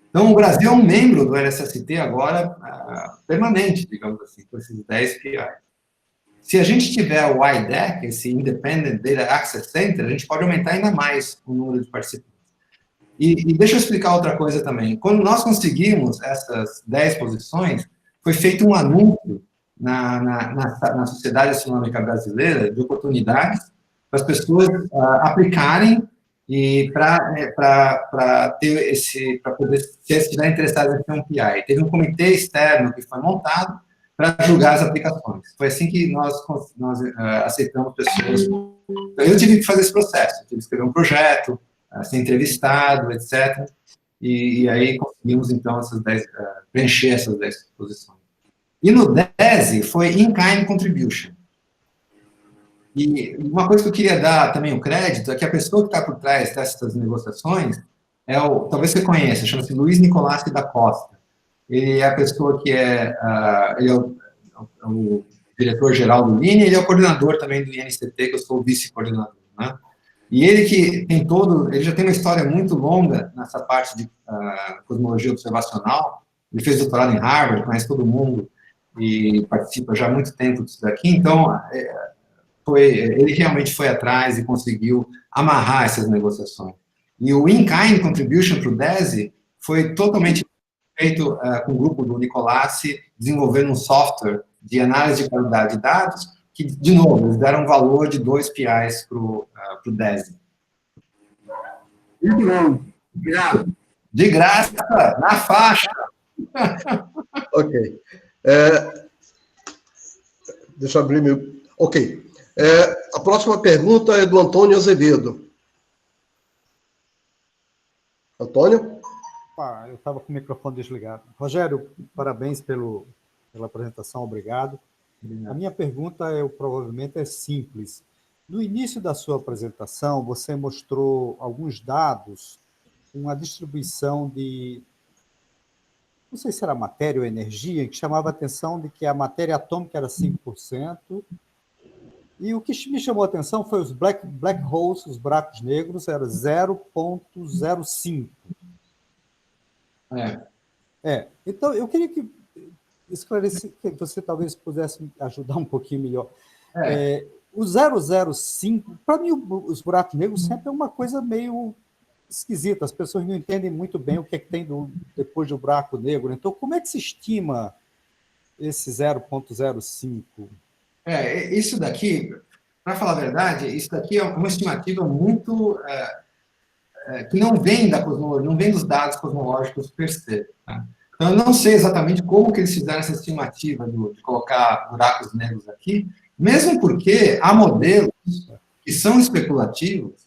Então, o Brasil é um membro do LSST agora permanente, digamos assim, com esses 10 PI. Se a gente tiver o IDAC, esse Independent Data Access Center, a gente pode aumentar ainda mais o número de participantes. E deixa eu explicar outra coisa também. Quando nós conseguimos essas 10 posições, foi feito um anúncio na Sociedade Astronômica Brasileira de oportunidades para as pessoas aplicarem e para poder, se estiverem interessados em ter um PI. Teve um comitê externo que foi montado para julgar as aplicações. Foi assim que nós aceitamos pessoas. Então, eu tive que fazer esse processo, eu tive que escrever um projeto, ser entrevistado, etc. E aí conseguimos, então, preencher essas 10 posições. E no DESE foi In-Kind Contribution. E uma coisa que eu queria dar também o crédito é que a pessoa que está por trás dessas negociações talvez você conheça, chama-se Luiz Nicolassi da Costa. Ele é a pessoa que ele é o diretor-geral do Linea, ele é o coordenador também do INCT, que eu sou o vice-coordenador, né? E ele que tem ele já tem uma história muito longa nessa parte de cosmologia observacional. Ele fez doutorado em Harvard, conhece todo mundo e participa já há muito tempo disso daqui. Então, ele realmente foi atrás e conseguiu amarrar essas negociações. E o In-Kind Contribution para o DESE foi totalmente feito com o grupo do Nicolassi, desenvolvendo um software de análise de qualidade de dados, que, de novo, eles deram um valor de 2 PIs para o DESE. Muito bom. Obrigado. De graça, na faixa. Ok. Deixa eu abrir meu... Ok. A próxima pergunta é do Antônio Azevedo. Antônio? Eu estava com o microfone desligado. Rogério, parabéns pela apresentação, obrigado. A minha pergunta provavelmente é simples. No início da sua apresentação, você mostrou alguns dados, uma distribuição de, não sei se era matéria ou energia, que chamava a atenção de que a matéria atômica era 5%, e o que me chamou a atenção foi os black holes, os buracos negros, era 0,05%. Então, eu queria que você talvez pudesse ajudar um pouquinho melhor. O 0,05, para mim, os buracos negros sempre é uma coisa meio esquisita, as pessoas não entendem muito bem o que é que tem depois do buraco negro. Então, como é que se estima esse 0,05? Isso daqui, para falar a verdade, isso daqui é uma estimativa muito... que não vem da cosmologia, não vem dos dados cosmológicos per se. Tá? Então, eu não sei exatamente como que eles fizeram essa estimativa de colocar buracos negros aqui, mesmo porque há modelos que são especulativos,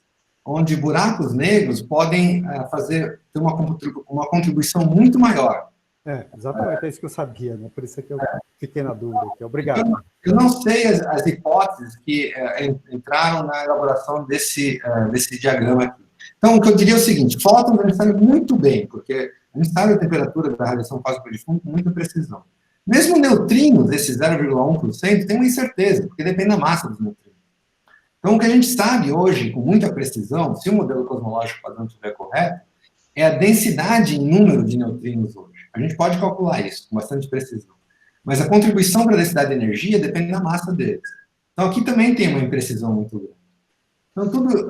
onde buracos negros podem ter uma contribuição muito maior. Exatamente, é isso que eu sabia, né? Por isso é que eu fiquei na dúvida aqui. Obrigado. Eu não sei as hipóteses que entraram na elaboração desse diagrama aqui. Então, o que eu diria é o seguinte: fótons a gente sabe muito bem, porque a gente sabe a temperatura da radiação cósmica de fundo com muita precisão. Mesmo neutrinos, esses 0,1%, tem uma incerteza, porque depende da massa dos neutrinos. Então, o que a gente sabe hoje, com muita precisão, se o modelo cosmológico padrão estiver correto, é a densidade em número de neutrinos hoje. A gente pode calcular isso com bastante precisão. Mas a contribuição para a densidade de energia depende da massa deles. Então, aqui também tem uma imprecisão muito grande. Então, tudo...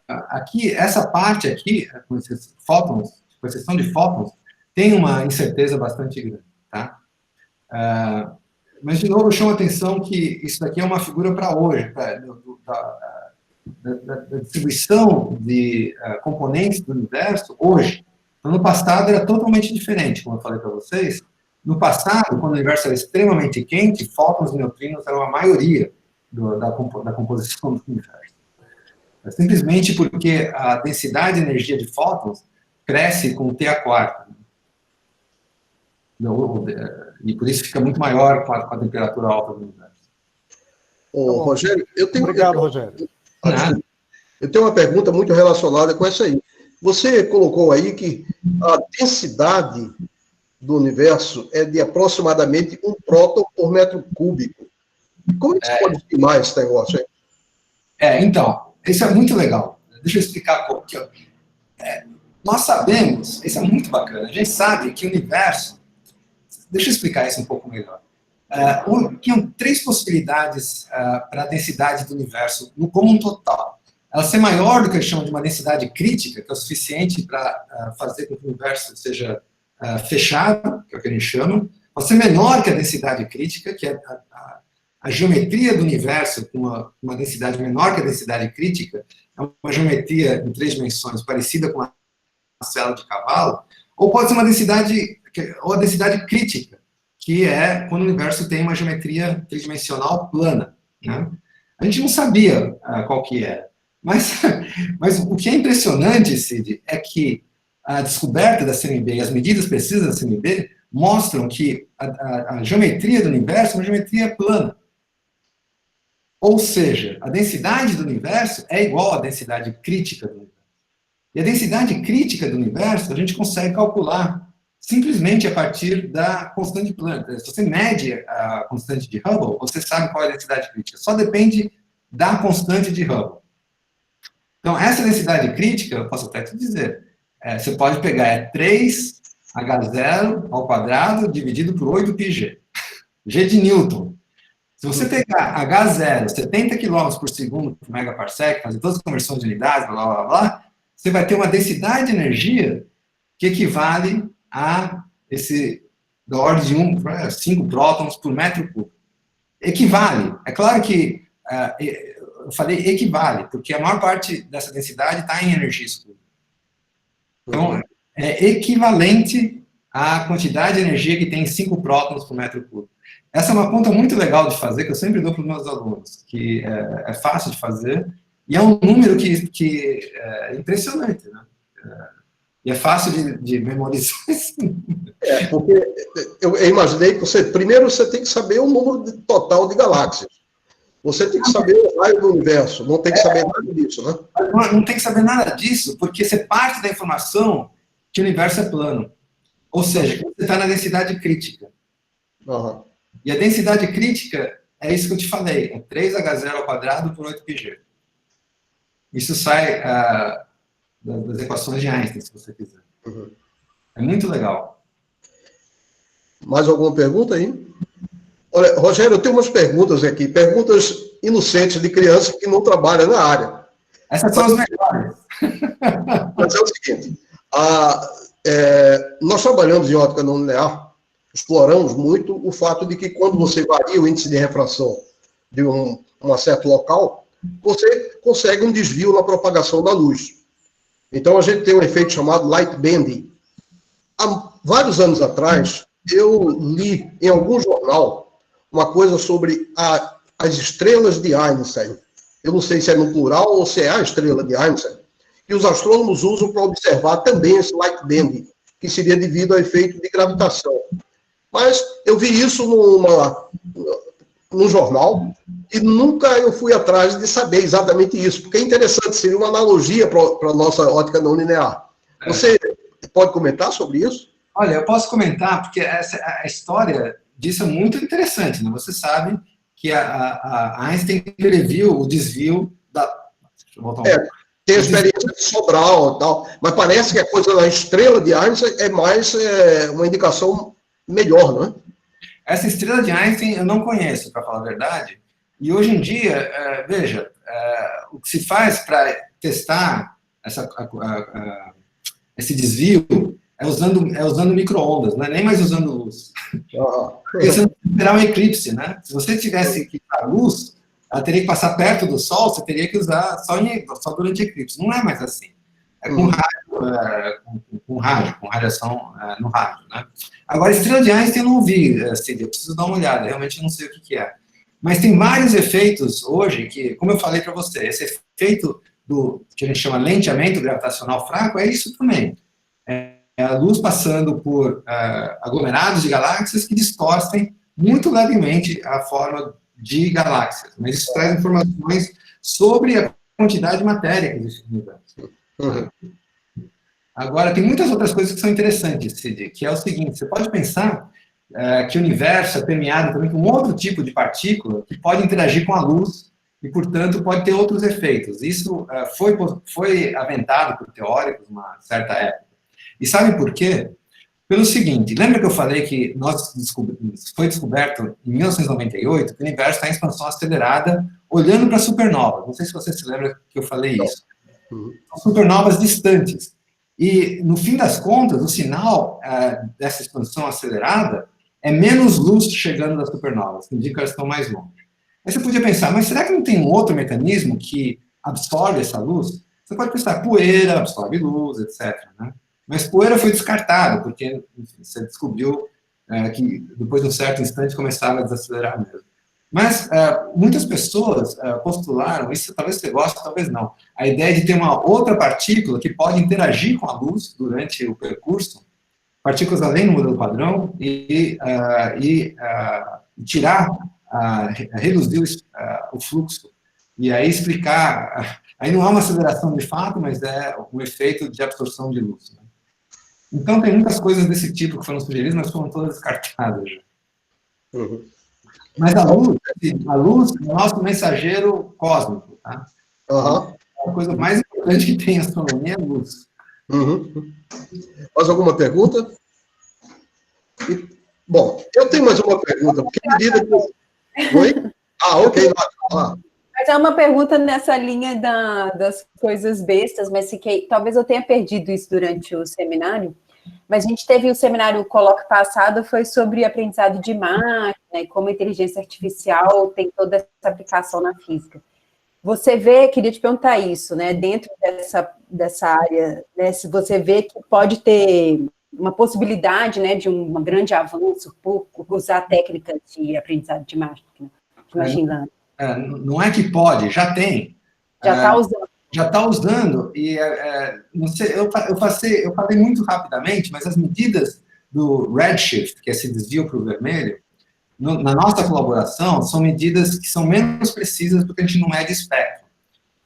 aqui, essa parte aqui, com exceção de fótons, tem uma incerteza bastante grande, tá? Mas, de novo, eu chamo a atenção que isso daqui é uma figura para hoje, da distribuição de componentes do universo hoje. Então, no passado era totalmente diferente, como eu falei para vocês. No passado, quando o universo era extremamente quente, fótons e neutrinos eram a maioria da composição do universo. É simplesmente porque a densidade de energia de fótons cresce com T a quarta. E por isso fica muito maior com a temperatura alta do universo. Rogério, Obrigado, Rogério. Eu tenho uma pergunta muito relacionada com essa aí. Você colocou aí que a densidade do universo é de aproximadamente 1 próton por metro cúbico. Como é que você pode estimar esse negócio aí? Então, isso é muito legal. Deixa eu explicar um pouco. Nós sabemos, isso é muito bacana, a gente sabe que o universo... Deixa eu explicar isso um pouco melhor. Tinham 3 possibilidades para a densidade do universo como um total. Ela ser maior do que eles chamam de uma densidade crítica, que é o suficiente para fazer com que o universo seja fechado, que é o que a gente chama. Pode ser menor que a densidade crítica, que é a geometria do universo com uma densidade menor que a densidade crítica, é uma geometria em 3 dimensões parecida com uma célula de cavalo, ou pode ser a densidade crítica, que é quando o universo tem uma geometria tridimensional plana, né? A gente não sabia qual que era. Mas o que é impressionante, Cid, é que a descoberta da CMB e as medidas precisas da CMB mostram que a geometria do universo é uma geometria plana. Ou seja, a densidade do universo é igual à densidade crítica do universo. E a densidade crítica do universo a gente consegue calcular simplesmente a partir da constante de Planck. Se você mede a constante de Hubble, você sabe qual é a densidade crítica. Só depende da constante de Hubble. Então, essa densidade crítica, eu posso até te dizer, você pode pegar 3H0 ao quadrado dividido por 8πg. G de Newton. Se você pegar H0, 70 km por segundo por megaparsec, fazer todas as conversões de unidades, blá, blá, blá, você vai ter uma densidade de energia que equivale a da ordem de 5 prótons por metro cúbico. Equivale. É claro que eu falei equivale, porque a maior parte dessa densidade está em energia escura. Então, é equivalente à quantidade de energia que tem 5 prótons por metro cúbico. Essa é uma conta muito legal de fazer, que eu sempre dou para os meus alunos, que é fácil de fazer, e é um número que é impressionante, né? E é fácil de memorizar. Porque eu imaginei que primeiro você tem que saber o número total de galáxias. Você tem que saber o raio do universo, não tem que saber nada disso, né? Não tem que saber nada disso, porque você parte da informação que o universo é plano. Ou seja, você está na densidade crítica. Uhum. E a densidade crítica é isso que eu te falei, é 3H0 ao quadrado por 8πg. Isso sai das equações de Einstein, se você quiser. Uhum. É muito legal. Mais alguma pergunta aí? Olha, Rogério, eu tenho umas perguntas aqui, perguntas inocentes de criança que não trabalha na área. Essas são as melhores. Mas é o seguinte, nós trabalhamos em óptica não linear, exploramos muito o fato de que quando você varia o índice de refração de um certo local, você consegue um desvio na propagação da luz. Então, a gente tem um efeito chamado light bending. Há vários anos atrás, eu li em algum jornal uma coisa sobre as estrelas de Einstein. eu não sei se é no plural ou se é a estrela de Einstein, que os astrônomos usam para observar também esse light band, que seria devido ao efeito de gravitação. Mas eu vi isso num jornal e nunca eu fui atrás de saber exatamente isso, porque é interessante, seria uma analogia para a nossa ótica não linear. Você pode comentar sobre isso? Olha, eu posso comentar, porque a história disso é muito interessante, né? Você sabe que a Einstein previu o desvio da... Deixa eu voltar um pouco. Tem a experiência de Sobral e tal, mas parece que a coisa da estrela de Einstein é mais uma indicação melhor, não é? Essa estrela de Einstein eu não conheço, para falar a verdade, e hoje em dia, veja, o que se faz para testar esse desvio é usando micro-ondas, não é nem mais usando luz. Porque você não pode esperar um eclipse, né? Se você tivesse que usar luz, ela teria que passar perto do Sol, você teria que usar só durante eclipse. Não é mais assim. É com rádio, com radiação no rádio, né? Agora, a estrela de Einstein eu não vi, eu preciso dar uma olhada, realmente não sei o que é. Mas tem vários efeitos hoje que, como eu falei para você, esse efeito que a gente chama lenteamento gravitacional fraco é isso também. É a luz passando por aglomerados de galáxias que distorcem muito levemente a forma de galáxias. Mas isso traz informações sobre a quantidade de matéria que existe no universo. Agora, tem muitas outras coisas que são interessantes, Cid, que é o seguinte, você pode pensar que o universo é permeado também por um outro tipo de partícula que pode interagir com a luz e, portanto, pode ter outros efeitos. Isso foi aventado por teóricos numa certa época. E sabe por quê? Pelo seguinte, lembra que eu falei que foi descoberto em 1998 que o universo está em expansão acelerada olhando para supernovas. Não sei se você se lembra que eu falei isso. São supernovas distantes. E, no fim das contas, o sinal dessa expansão acelerada é menos luz chegando das supernovas, que indica que elas estão mais longe. Aí você podia pensar, mas será que não tem um outro mecanismo que absorve essa luz? Você pode pensar, poeira absorve luz, etc., né? Mas poeira foi descartado, porque enfim, você descobriu que depois de um certo instante começava a desacelerar mesmo. Mas muitas pessoas postularam, isso talvez você goste, talvez não, a ideia de ter uma outra partícula que pode interagir com a luz durante o percurso, partículas além do modelo padrão, e reduzir o fluxo. E aí explicar, aí não há uma aceleração de fato, mas é um efeito de absorção de luz, né? Então, tem muitas coisas desse tipo que foram sugeridas, mas foram todas descartadas. Mas a luz é o nosso mensageiro cósmico, tá? A coisa mais importante que tem em astronomia é a luz. Mais alguma pergunta? Bom, eu tenho mais uma pergunta, porque à medida que... Oi? Ok, lá. Mas é uma pergunta nessa linha das coisas bestas, mas talvez eu tenha perdido isso durante o seminário, mas a gente teve o seminário Coloque passado, foi sobre aprendizado de máquina e como a inteligência artificial tem toda essa aplicação na física. Você vê, queria te perguntar isso, né, dentro dessa área, né, se você vê que pode ter uma possibilidade, né, de um grande avanço por usar técnicas de aprendizado de máquina, de machine learning. Não é que pode, já tem. Já está usando. Já está usando, e não sei, eu falei muito rapidamente, mas as medidas do redshift, que é esse desvio para o vermelho, na nossa colaboração, são medidas que são menos precisas porque a gente não mede espectro.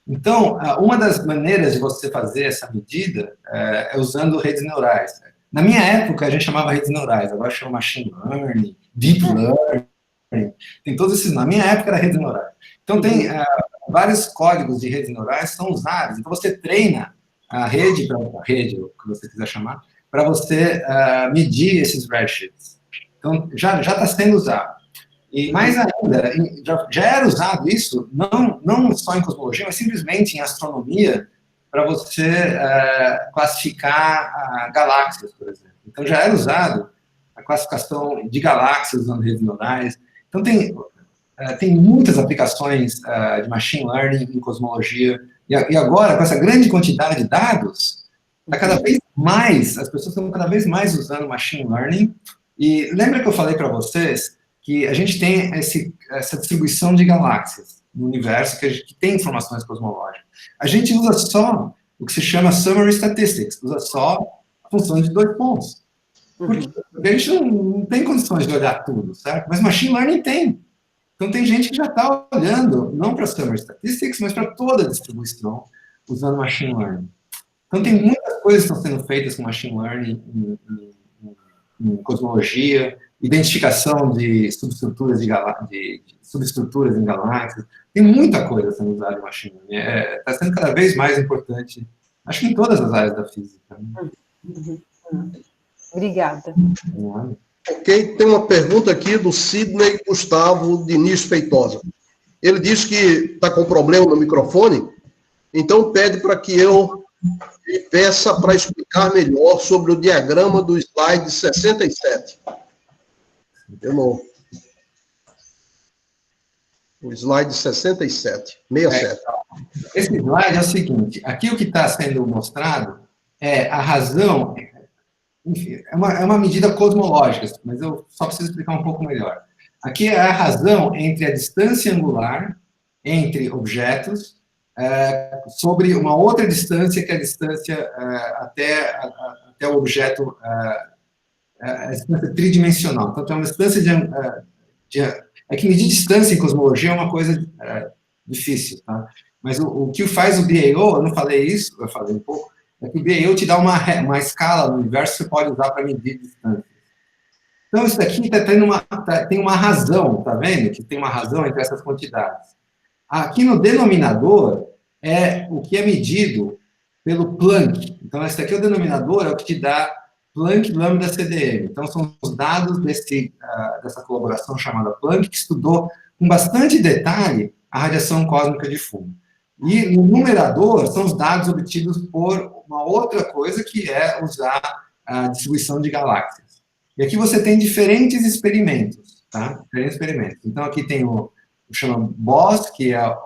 Então, uma das maneiras de você fazer essa medida é usando redes neurais. Na minha época, a gente chamava redes neurais, agora chama machine learning, deep learning, tem todos esses. Na minha época, era redes neurais. Então, tem vários códigos de redes neurais são usados. Então, você treina a rede, o que você quiser chamar, para você medir esses redshifts. Então, já está sendo usado. E mais ainda, já era usado isso, não só em cosmologia, mas simplesmente em astronomia, para você classificar galáxias, por exemplo. Então, já era usado a classificação de galáxias usando redes neurais. Então, tem muitas aplicações de machine learning em cosmologia. E agora, com essa grande quantidade de dados, cada vez mais, as pessoas estão cada vez mais usando machine learning. E lembra que eu falei para vocês que a gente tem essa distribuição de galáxias, no universo que tem informações cosmológicas. A gente usa só o que se chama summary statistics, usa só a função de 2 pontos. Porque a gente não tem condições de olhar tudo, certo? Mas machine learning tem. Então tem gente que já está olhando, não para summary statistics, mas para toda a distribuição, usando machine learning. Então tem muitas coisas que estão sendo feitas com machine learning em cosmologia, identificação de subestruturas subestruturas em galáxias. Tem muita coisa sendo usada em machine learning. Está sendo cada vez mais importante, acho que em todas as áreas da física. Obrigada. Ok, tem uma pergunta aqui do Sidney Gustavo Diniz Feitosa. Ele diz que está com problema no microfone, então pede para que eu lhe peça para explicar melhor sobre o diagrama do slide 67. De novo. O slide 67. Esse slide é o seguinte, aqui o que está sendo mostrado é a razão, enfim, é uma medida cosmológica, mas eu só preciso explicar um pouco melhor. Aqui é a razão entre a distância angular entre objetos sobre uma outra distância, que é a distância até o objeto, a distância tridimensional. Então, tem uma distância é que medir distância em cosmologia é uma coisa difícil, tá? Mas o que faz o BAO, eu não falei isso, eu falei um pouco, é que o BAO te dá uma escala no universo que você pode usar para medir distância. Então, isso daqui tem uma razão, tá vendo? Que tem uma razão entre essas quantidades. Aqui no denominador é o que é medido pelo Planck. Então, esse daqui é o denominador, é o que te dá Planck lambda CDM. Então, são os dados dessa colaboração chamada Planck, que estudou com bastante detalhe a radiação cósmica de fundo. E no numerador são os dados obtidos por uma outra coisa, que é usar a distribuição de galáxias. E aqui você tem diferentes experimentos, tá? Diferentes experimentos. Então, aqui tem o chama BOSS, que é a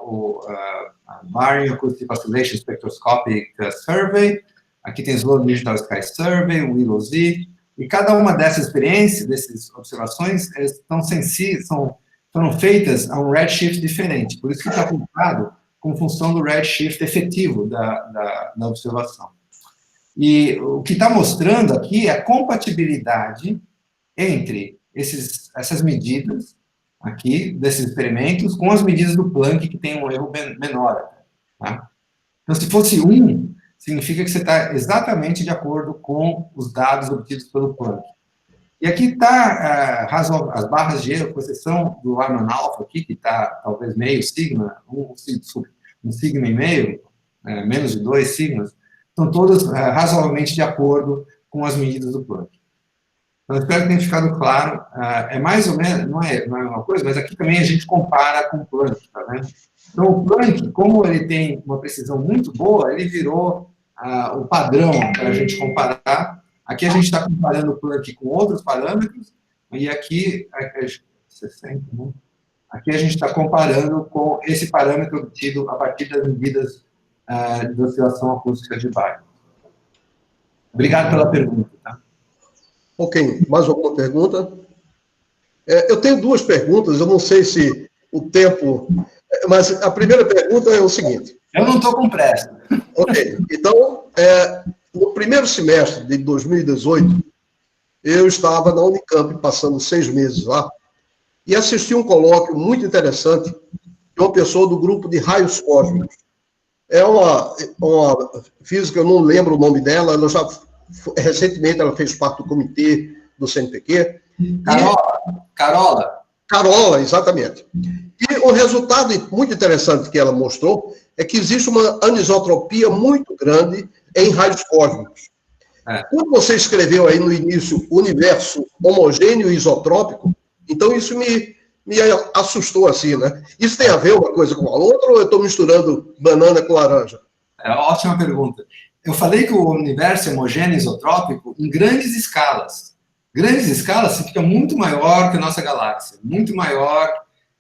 Baryons Acoustic Oscillation Spectroscopic Survey. Aqui tem o Sloan Digital Sky Survey, o WILLOW-Z. E cada uma dessas experiências, dessas observações, foram feitas a um redshift diferente. Por isso que está colocado com função do redshift efetivo da observação. E o que está mostrando aqui é a compatibilidade entre essas medidas aqui, desses experimentos, com as medidas do Planck, que tem um erro menor. Tá? Então, se fosse 1, significa que você está exatamente de acordo com os dados obtidos pelo Planck. E aqui está as barras de erro, com exceção do Lyman alpha aqui, que está talvez meio sigma, um sigma e meio, menos de 2 sigmas, estão todas razoavelmente de acordo com as medidas do Planck. Então, espero que tenha ficado claro. É mais ou menos, não é uma coisa, mas aqui também a gente compara com o Planck, tá vendo? Então, o Planck, como ele tem uma precisão muito boa, ele virou o padrão para a gente comparar. Aqui a gente está comparando o Planck com outros parâmetros, e aqui a gente está comparando com esse parâmetro obtido a partir das medidas de oscilação acústica de Baryons. Obrigado pela pergunta. Tá? Ok, mais alguma pergunta? Eu tenho 2 perguntas, eu não sei se o tempo... Mas a primeira pergunta é o seguinte. Eu não estou com pressa. Ok, então, no primeiro semestre de 2018, eu estava na Unicamp, passando 6 meses lá, e assisti um colóquio muito interessante de uma pessoa do grupo de raios cósmicos. É uma física, eu não lembro o nome dela, recentemente ela fez parte do comitê do CNPq. Carola, exatamente. E o resultado muito interessante que ela mostrou é que existe uma anisotropia muito grande em raios cósmicos. Quando você escreveu aí no início universo homogêneo e isotrópico, então isso me assustou assim, né? Isso tem a ver uma coisa com a outra ou eu estou misturando banana com laranja? Ótima pergunta. Eu falei que o universo é homogêneo e isotrópico em grandes escalas. Grandes escalas significa muito maior que a nossa galáxia, muito maior,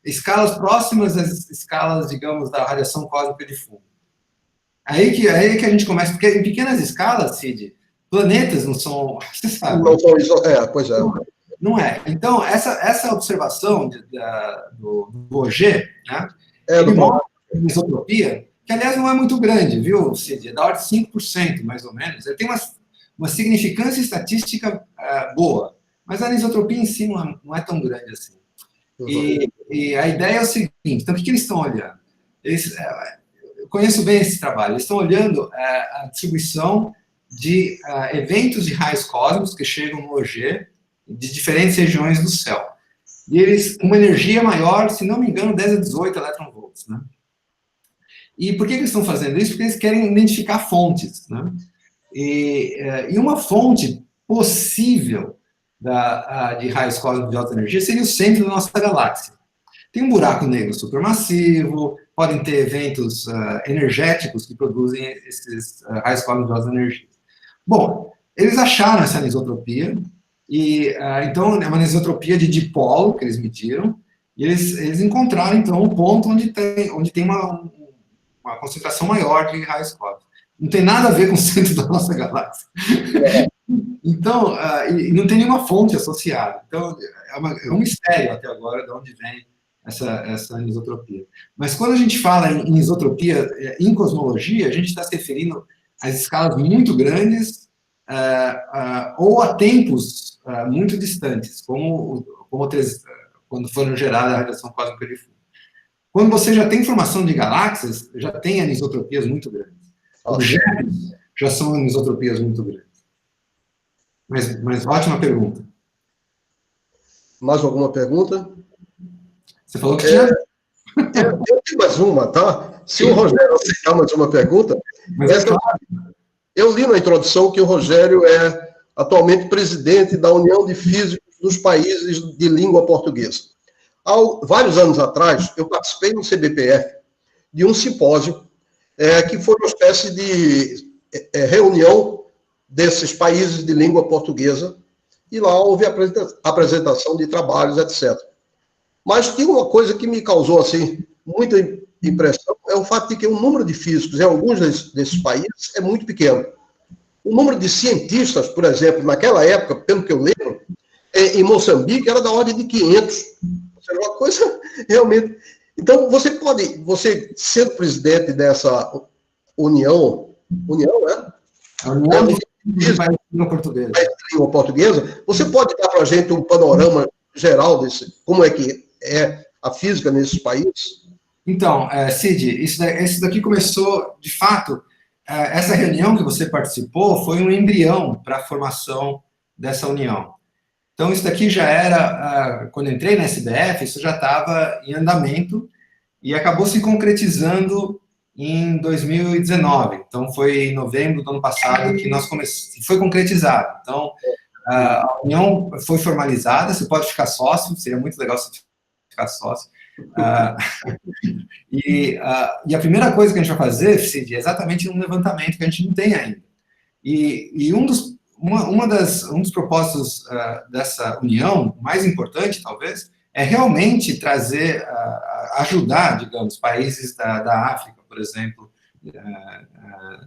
escalas próximas às escalas, digamos, da radiação cósmica de fundo. Aí que a gente começa, porque em pequenas escalas, Cid, planetas não são, você sabe. Não são pois é. Não é. Então, essa observação do OG, né, Ele mostra a anisotropia, que aliás não é muito grande, viu, Cid? É da ordem de 5%, mais ou menos. Ele tem uma significância estatística boa, mas a anisotropia em si não é tão grande assim. E a ideia é o seguinte, então o que eles estão olhando? Eu conheço bem esse trabalho, eles estão olhando a distribuição de eventos de raios cósmicos que chegam no OG de diferentes regiões do céu. E eles, uma energia maior, se não me engano, 10 a 18 eletronvolts, né? E por que eles estão fazendo isso? Porque eles querem identificar fontes, né? E uma fonte possível de raios cósmicos de alta energia seria o centro da nossa galáxia. Tem um buraco negro supermassivo, podem ter eventos energéticos que produzem esses raios cósmicos de alta energia. Bom, eles acharam essa anisotropia, e então é uma anisotropia de dipolo que eles mediram, e eles encontraram então um ponto onde tem uma concentração maior de raios cósmicos. Não tem nada a ver com o centro da nossa galáxia. Então, e não tem nenhuma fonte associada. Então, é um mistério até agora de onde vem essa anisotropia. Mas quando a gente fala em anisotropia em cosmologia, a gente está se referindo a escalas muito grandes ou a tempos muito distantes, como quando foram geradas a radiação cósmica de fundo. Quando você já tem formação de galáxias, já tem anisotropias muito grandes. Objetos já são anisotropias muito grandes. Mas ótima pergunta. Mais alguma pergunta? Você falou que tinha... Eu tenho mais uma, tá? Se o Rogério aceitar mais uma pergunta... Eu li na introdução que o Rogério é atualmente presidente da União de Físicos dos Países de Língua Portuguesa. Há vários anos atrás, eu participei no CBPF de um simpósio que foi uma espécie de reunião desses países de língua portuguesa, e lá houve apresentação de trabalhos, etc. Mas tinha uma coisa que me causou assim muita impressão, é o fato de que o número de físicos em alguns desses países é muito pequeno. O número de cientistas, por exemplo, naquela época, pelo que eu lembro, em Moçambique era da ordem de 500. Ou seja, uma coisa realmente... Então, você sendo presidente dessa união, né? A União de Língua Portuguesa. Língua Portuguesa, você pode dar para a gente um panorama geral desse, como é que é a física nesses países? Então, Cid, isso daqui começou, de fato, essa reunião que você participou foi um embrião para a formação dessa união. Então, isso daqui já era, quando eu entrei na SBF, isso já estava em andamento e acabou se concretizando em 2019. Então, foi em novembro do ano passado que foi concretizado. Então, a união foi formalizada, você pode ficar sócio, seria muito legal você ficar sócio. E a primeira coisa que a gente vai fazer, Cid, é exatamente um levantamento que a gente não tem ainda. E um dos propósitos dessa união, mais importante, talvez, é realmente trazer, ajudar, digamos, países da África, por exemplo,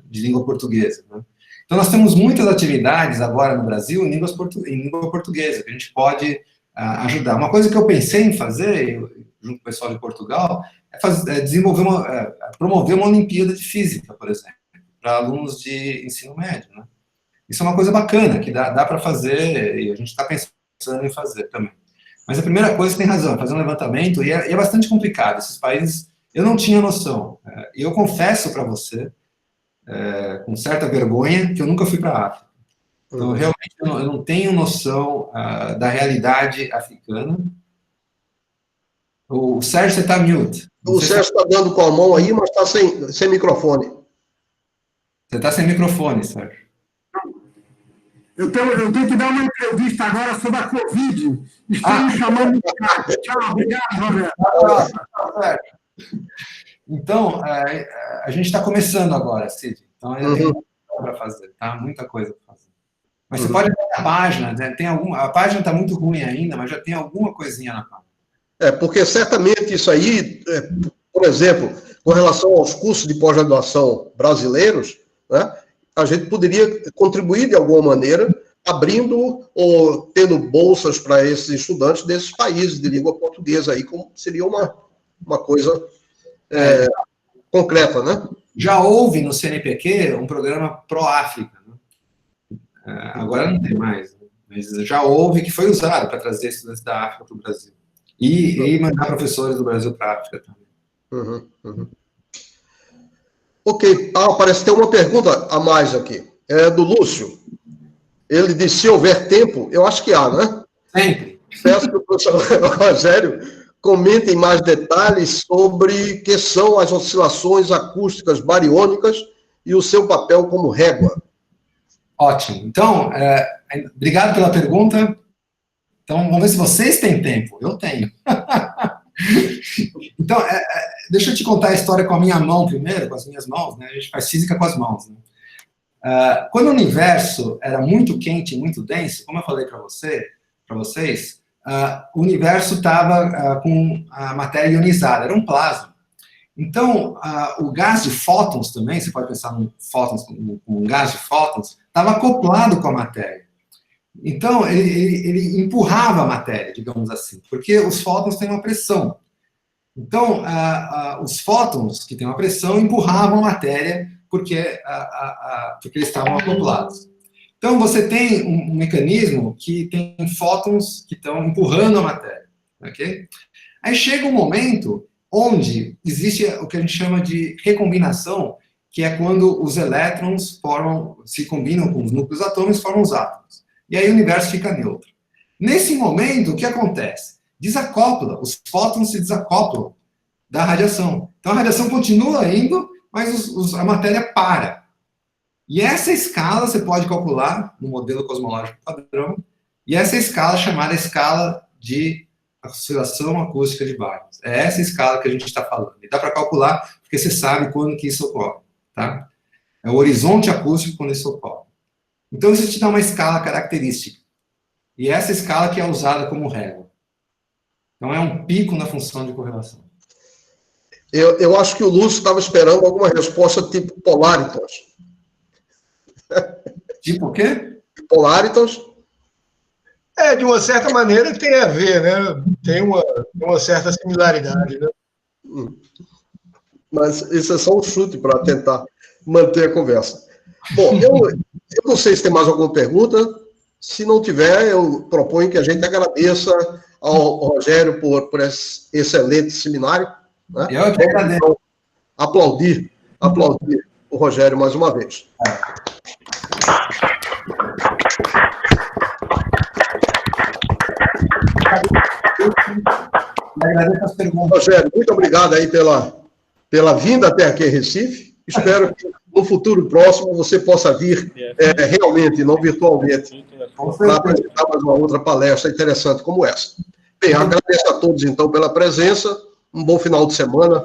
de língua portuguesa, né? Então, nós temos muitas atividades agora no Brasil em língua portuguesa, que a gente pode ajudar. Uma coisa que eu pensei em fazer, junto com o pessoal de Portugal, promover uma Olimpíada de Física, por exemplo, para alunos de ensino médio, né? Isso é uma coisa bacana, que dá para fazer, e a gente está pensando em fazer também. Mas a primeira coisa, você tem razão, fazer um levantamento, e é bastante complicado. Esses países, eu não tinha noção. E eu confesso para você, com certa vergonha, que eu nunca fui para a África. Então, realmente, eu não tenho noção da realidade africana. O Sérgio, você está mute. O Sérgio está dando com a mão aí, mas está sem microfone. Você está sem microfone, Sérgio. Eu tenho que dar uma entrevista agora sobre a Covid. Estão me chamando de casa. Tchau, obrigado, Roberto. Então, a gente está começando agora, Cid. Então, ainda tem muita coisa para fazer, tá? Muita coisa para fazer. Mas você pode ver a página, né? A página está muito ruim ainda, mas já tem alguma coisinha na página. Porque certamente isso aí, por exemplo, com relação aos cursos de pós-graduação brasileiros, né, a gente poderia contribuir de alguma maneira, abrindo ou tendo bolsas para esses estudantes desses países de língua portuguesa, aí, como seria uma coisa concreta, né? Já houve no CNPq um programa pró-África, né? Agora não tem mais, né? Mas já houve, que foi usado para trazer estudantes da África para o Brasil. E mandar professores do Brasil para a África também. Ok, parece ter uma pergunta a mais aqui. É do Lúcio. Ele disse, se houver tempo, eu acho que há, né? Sempre. Peço que o professor Rogério comente em mais detalhes sobre o que são as oscilações acústicas bariônicas e o seu papel como régua. Ótimo. Então, obrigado pela pergunta. Então, vamos ver se vocês têm tempo. Eu tenho. Então, deixa eu te contar a história com a minha mão primeiro, com as minhas mãos, né? A gente faz física com as mãos, né? Quando o universo era muito quente, muito denso, como eu falei para vocês, o universo estava com a matéria ionizada, era um plasma. Então, o gás de fótons também, você pode pensar no fótons, um gás de fótons, estava acoplado com a matéria. Então, ele empurrava a matéria, digamos assim, porque os fótons têm uma pressão. Então, os fótons, que têm uma pressão, empurravam a matéria porque eles estavam acoplados. Então, você tem um mecanismo que tem fótons que estão empurrando a matéria. Okay? Aí chega um momento onde existe o que a gente chama de recombinação, que é quando os elétrons se combinam com os núcleos atômicos e formam os átomos. E aí o universo fica neutro. Nesse momento, o que acontece? Desacopla, os fótons se desacoplam da radiação. Então a radiação continua indo, mas a matéria para. E essa escala você pode calcular no modelo cosmológico padrão, e essa escala é chamada escala de oscilação acústica de Barnes. É essa escala que a gente está falando. E dá para calcular, porque você sabe quando que isso ocorre. Tá? É o horizonte acústico quando isso ocorre. Então, isso te dá uma escala característica. E essa escala que é usada como régua. Então, é um pico na função de correlação. Eu acho que o Lúcio estava esperando alguma resposta tipo Polaritons. Tipo o quê? Polaritons. De uma certa maneira tem a ver, né? Tem uma certa similaridade, né? Mas isso é só um chute para tentar manter a conversa. Bom, eu não sei se tem mais alguma pergunta. Se não tiver, eu proponho que a gente agradeça ao Rogério por esse excelente seminário. Né? Eu que agradeço. Então, aplaudir o Rogério mais uma vez. Agradeço as perguntas. Rogério, muito obrigado aí pela vinda até aqui em Recife. Espero que no futuro próximo você possa vir realmente, não virtualmente, para apresentar mais uma outra palestra interessante como essa. Bem, agradeço a todos, então, pela presença. Um bom final de semana